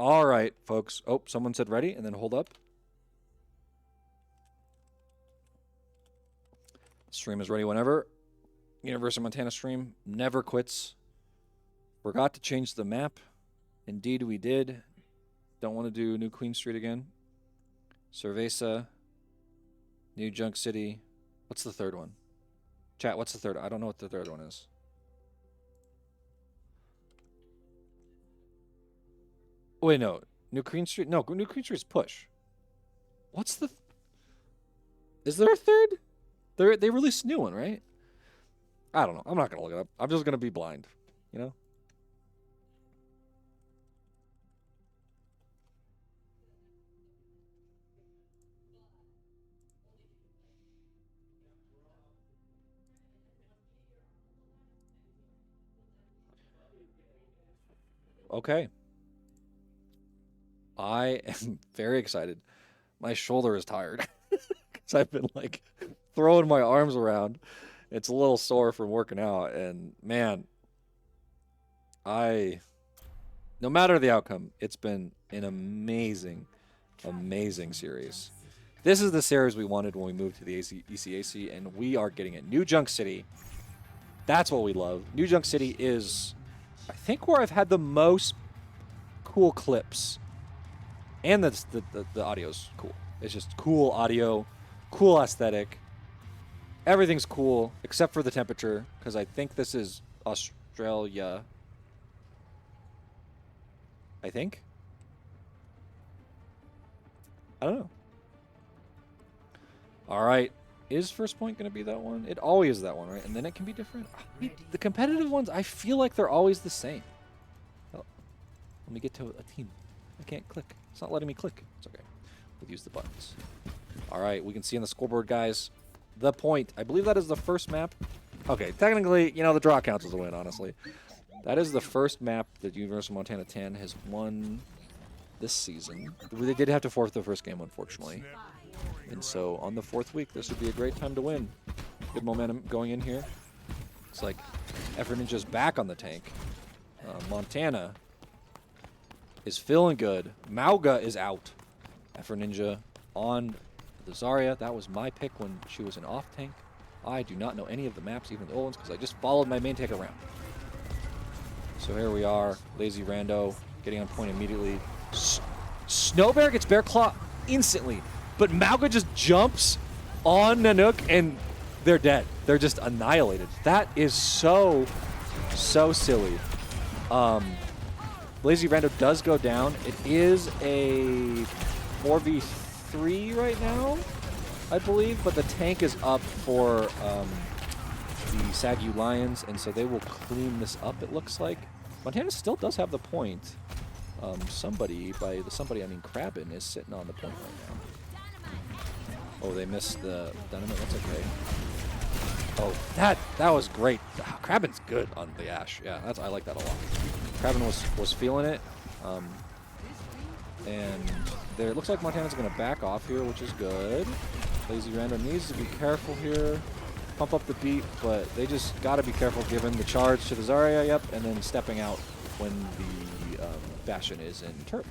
Speaker 1: All right, folks. Oh, someone said ready, and then hold up. Stream is ready whenever. University of Montana stream never quits. Forgot to change the map. Indeed, we did. Don't want to do New Queen Street again. Cerveza. New Junk City. What's the third one? Chat, what's the third? I don't know what the third one is. Wait, no. New Queen Street? No, New Queen Street is push. What's the... Is there a third? They released a new one, right? I don't know. I'm not going to look it up. I'm just going to be blind, you know? Okay. I am very excited. My shoulder is tired because I've been like throwing my arms around. It's a little sore from working out, and man, no matter the outcome, it's been an amazing, amazing series. This is the series we wanted when we moved to the ECAC, and we are getting it. New Junk City. That's what we love. New Junk City is, I think, where I've had the most cool clips. And the audio's cool. It's just cool audio, cool aesthetic. Everything's cool except for the temperature, because I think this is Australia. I think. I don't know. All right. Is first point going to be that one? It always is that one, right? And then it can be different. The competitive ones, I feel like they're always the same. Oh, let me get to a team. I can't click. It's not letting me click. It's okay. We'll use the buttons. All right, we can see on the scoreboard, guys, the point. I believe that is the first map. Okay, technically, you know, the draw counts as a win, honestly. That is the first map that University of Montana 10 has won this season. They did have to forfeit the first game, unfortunately. And so on the fourth week, this would be a great time to win. Good momentum going in here. It's like Effort Ninja's back on the tank. Montana is feeling good. Mauga is out. Effort Ninja on the Zarya. That was my pick when she was an off tank. I do not know any of the maps, even the old ones, because I just followed my main tank around. So here we are. Lazy Rando getting on point immediately. Snowbear gets Bear Claw instantly, but Mauga just jumps on Nanook and they're dead. They're just annihilated. That is so silly. Lazy Rando does go down. It is a 4v3 right now, I believe, but the tank is up for the SAGU Lions, and so they will clean this up, it looks like. Montana still does have the point. Somebody, by the somebody I mean Krabbin, is sitting on the point right now. Oh, they missed the dynamite. That's okay. Oh, that was great. Krabbin's good on the Ashe. Yeah, I like that a lot. Krabbin was feeling it. And there, it looks like Montana's going to back off here, which is good. Lazy Rando needs to be careful here. Pump up the beat, but they just got to be careful given the charge to the Zarya, yep, and then stepping out when the Bastion is in turret.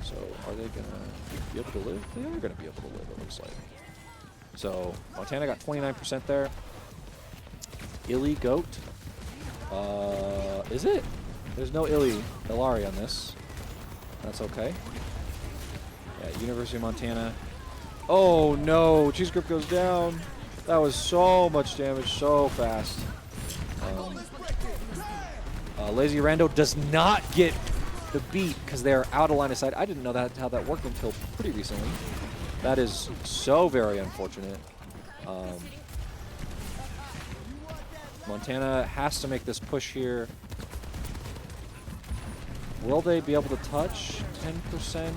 Speaker 1: So are they going to be able to live? They are going to be able to live, it looks like. So Montana got 29% there. Illy Goat. Is it? There's no Illy Ilari on this. That's okay. Yeah, University of Montana. Oh no, Cheese Grip goes down. That was so much damage so fast. Lazy Rando does not get the beat because they're out of line of sight. I didn't know how that worked until pretty recently. That is so very unfortunate. Montana has to make this push here. Will they be able to touch 10%?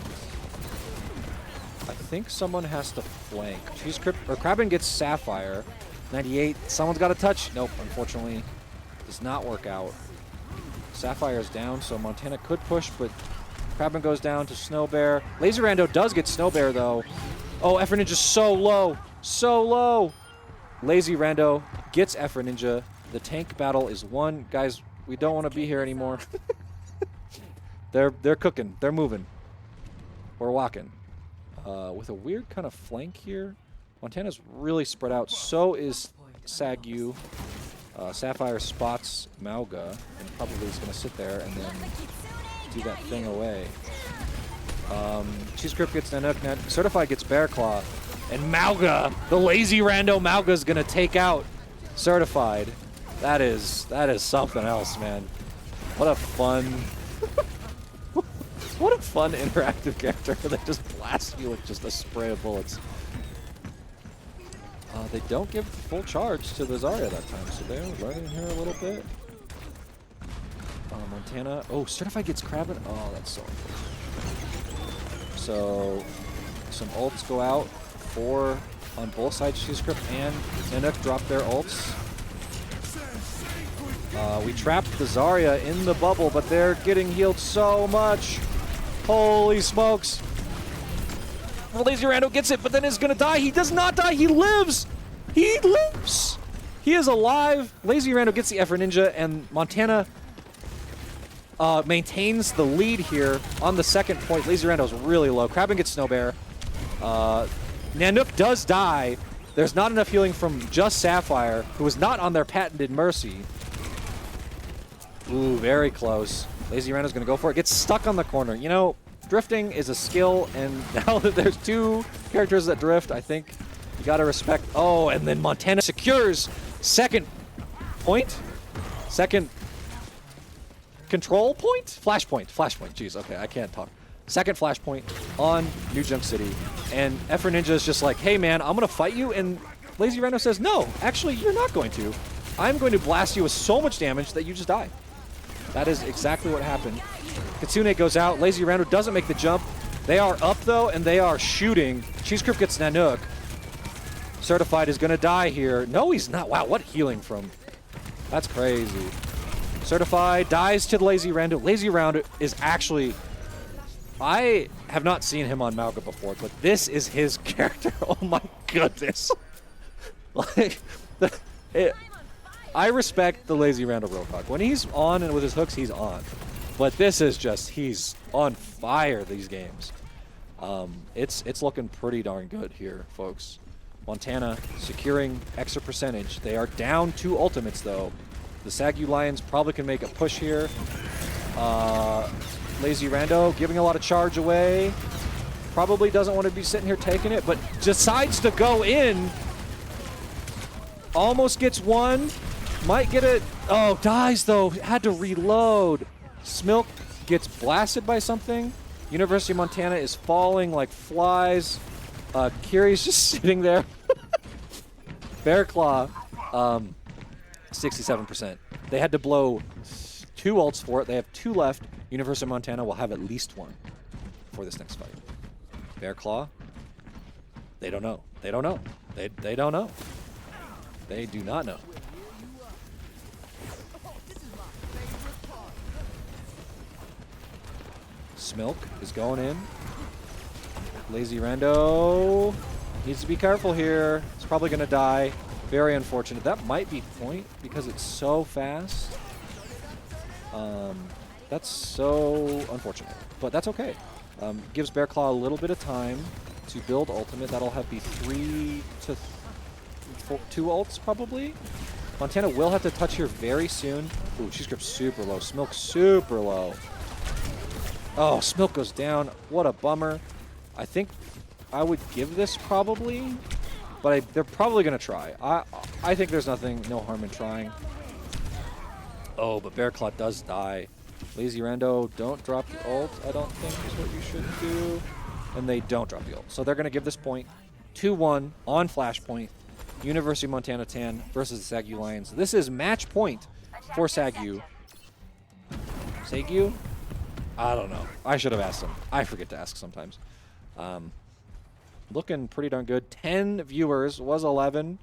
Speaker 1: I think someone has to flank. Krabbin gets Sapphire. 98. Someone's got to touch. Nope, unfortunately. Does not work out. Sapphire is down, so Montana could push, but Krabbin goes down to Snowbear. Lazy Rando does get Snowbear, though. Oh, Effort Ninja's so low. So low. Lazy Rando gets Effort Ninja. The tank battle is won. Guys, we don't want to be here anymore. They're cooking. They're moving. We're walking. With a weird kind of flank here. Montana's really spread out. So is SAGU. Sapphire spots Mauga and probably is going to sit there and then do that thing away. Cheese Grip gets Nanook. Certified gets Bear Claw. And Mauga, the lazy rando Mauga is going to take out Certified. That is something else, man. What a fun... what a fun interactive character that just blasts you with just a spray of bullets. They don't give full charge to the Zarya that time, so they're running here a little bit. Montana. Oh, Certified gets Krabbin. Oh, that's so unfortunate. So, some ults go out for on both sides. Cheese Grip and Nanook drop their ults. We trapped the Zarya in the bubble, but they're getting healed so much. Holy smokes. Lazy Rando gets it, but then is going to die. He does not die. He lives. He lives. He is alive. Lazy Rando gets the Effort Ninja, and Montana maintains the lead here on the second point. Lazy Rando's really low. Krabbin gets Snow Bear. Nanook does die. There's not enough healing from just Sapphire, who is not on their patented Mercy. Ooh, very close. Lazy Rando's going to go for it. Gets stuck on the corner. You know, drifting is a skill, and now that there's two characters that drift, I think you got to respect. Oh, and then Montana secures second point? Second control point? Flashpoint. Flashpoint. Jeez, okay, I can't talk. Second flashpoint on New Junk City. And Effort Ninja is just like, hey man, I'm going to fight you. And Lazy Rando says, no, actually, you're not going to. I'm going to blast you with so much damage that you just die. That is exactly what happened. Kitsune goes out. Lazy Rando doesn't make the jump. They are up, though, and they are shooting. Cheese Grip gets Nanook. Certified is going to die here. No, he's not. Wow, what healing from... That's crazy. Certified dies to the Lazy Rando. Lazy Rando is actually... I have not seen him on Mauga before, but this is his character. Oh, my goodness. Like... I respect the Lazy Rando Roadhog. When he's on and with his hooks, he's on. But this is just, he's on fire these games. It's looking pretty darn good here, folks. Montana securing extra percentage. They are down 2 ultimates, though. The SAGU Lions probably can make a push here. Lazy Rando giving a lot of charge away. Probably doesn't want to be sitting here taking it, but decides to go in. Almost gets one. Might get it. Oh, dies though. Had to reload. Smilk gets blasted by something. University of Montana is falling like flies. Kiri's just sitting there. Bear Claw, 67%. They had to blow 2 ults for it. They have 2 left. University of Montana will have at least 1 for this next fight. Bear Claw. They don't know. They don't know. They don't know. They do not know. Smilk is going in. Lazy Rando needs to be careful here. It's probably going to die. Very unfortunate. That might be point because it's so fast. That's so unfortunate, but that's okay. Gives Bear Claw a little bit of time to build ultimate. That'll have be 3 to 2 ults probably. Montana will have to touch here very soon. Ooh, Cheese Grip's super low. Smilk super low. Oh, Smilk goes down. What a bummer. I think I would give this probably, but they're probably going to try. I think there's no harm in trying. Oh, but Bear Claw does die. Lazy Rando, don't drop the ult, I don't think is what you should do. And they don't drop the ult. So they're going to give this point 2-1 on Flashpoint. University of Montana Tan versus the SAGU Lions. This is match point for SAGU. SAGU? I don't know. I should have asked him. I forget to ask sometimes. Looking pretty darn good. 10 viewers. Was 11.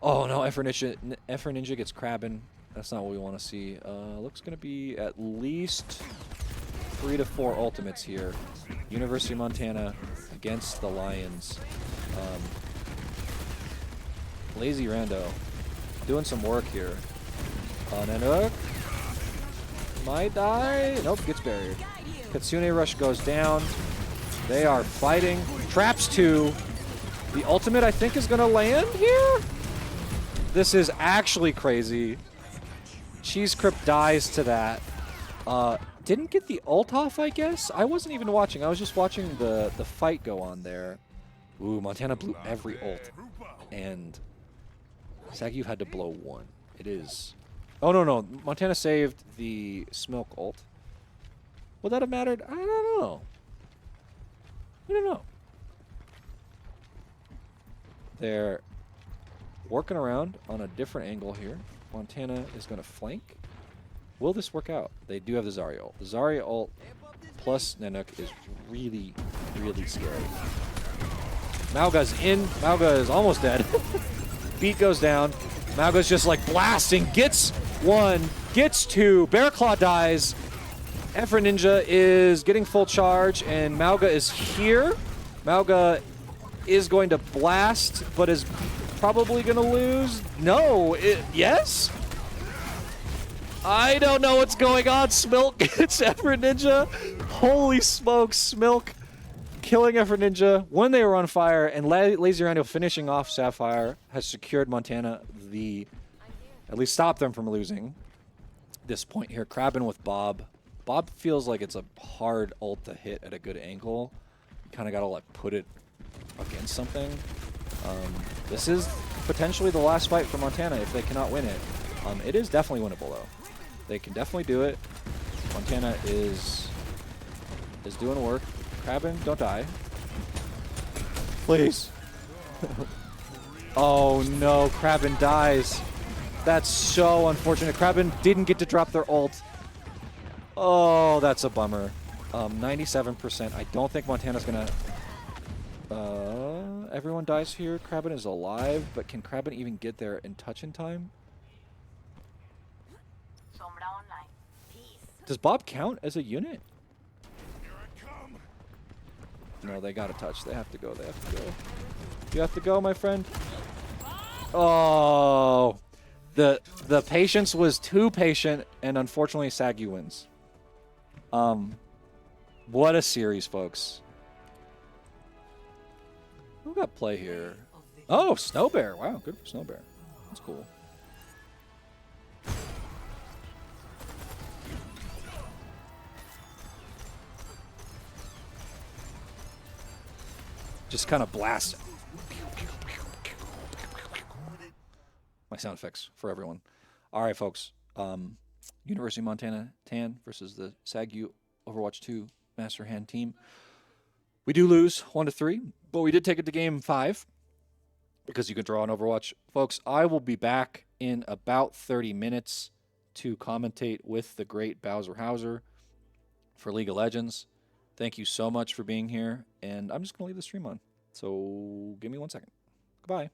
Speaker 1: Oh no, Effort Ninja gets Krabbin. That's not what we want to see. Looks going to be at least 3 to 4 ultimates here. University of Montana against the Lions. Lazy Rando doing some work here. Nanook. Might die. Nope, gets buried. Kitsune Rush goes down. They are fighting. Traps 2. The ultimate, I think, is going to land here. This is actually crazy. Cheese Crypt dies to that. Didn't get the ult off, I guess? I wasn't even watching. I was just watching the fight go on there. Ooh, Montana blew every ult. And SAGU had to blow 1. It is... Oh, no. Montana saved the Smilk ult. Would that have mattered? I don't know. I don't know. They're working around on a different angle here. Montana is going to flank. Will this work out? They do have the Zarya ult. The Zarya ult plus Nanook is really, really scary. Mauga's in. Mauga is almost dead. Beat goes down. Mauga's just like blasting. Gets 1. Gets 2. Bearclaw dies. Efra Ninja is getting full charge, and Mauga is here. Mauga is going to blast, but is probably going to lose. No. Yes? I don't know what's going on. Smilk gets Efra Ninja. Holy smokes. Smilk killing Efra Ninja when they were on fire, and Lazy Rando finishing off Sapphire has secured Montana at least stopped them from losing this point here. Krabbin with Bob. Bob feels like it's a hard ult to hit at a good angle. You kind of got to like put it against something. This is potentially the last fight for Montana if they cannot win it. It is definitely winnable though. They can definitely do it. Montana is doing work. Krabbin, don't die. Please. Oh no, Krabbin dies. That's so unfortunate. Krabbin didn't get to drop their ult. Oh, that's a bummer. 97%. I don't think Montana's gonna... everyone dies here. Krabbin is alive, but can Krabbin even get there in touch in time? Does Bob count as a unit? No, they gotta touch. They have to go. They have to go. You have to go, my friend. Oh, the patience was too patient, and unfortunately, SAGU wins. What a series, folks. Who got play here? Oh, Snow Bear. Wow, good for Snow Bear. That's cool. Just kind of blast. My sound effects for everyone. All right, folks. University of Montana Tan versus the SAGU Overwatch 2 Master Hand team. We do lose 1-3, but we did take it to game 5 because you can draw on Overwatch. Folks, I will be back in about 30 minutes to commentate with the great Bowser Hauser for League of Legends. Thank you so much for being here, and I'm just going to leave the stream on. So give me 1 second. Goodbye.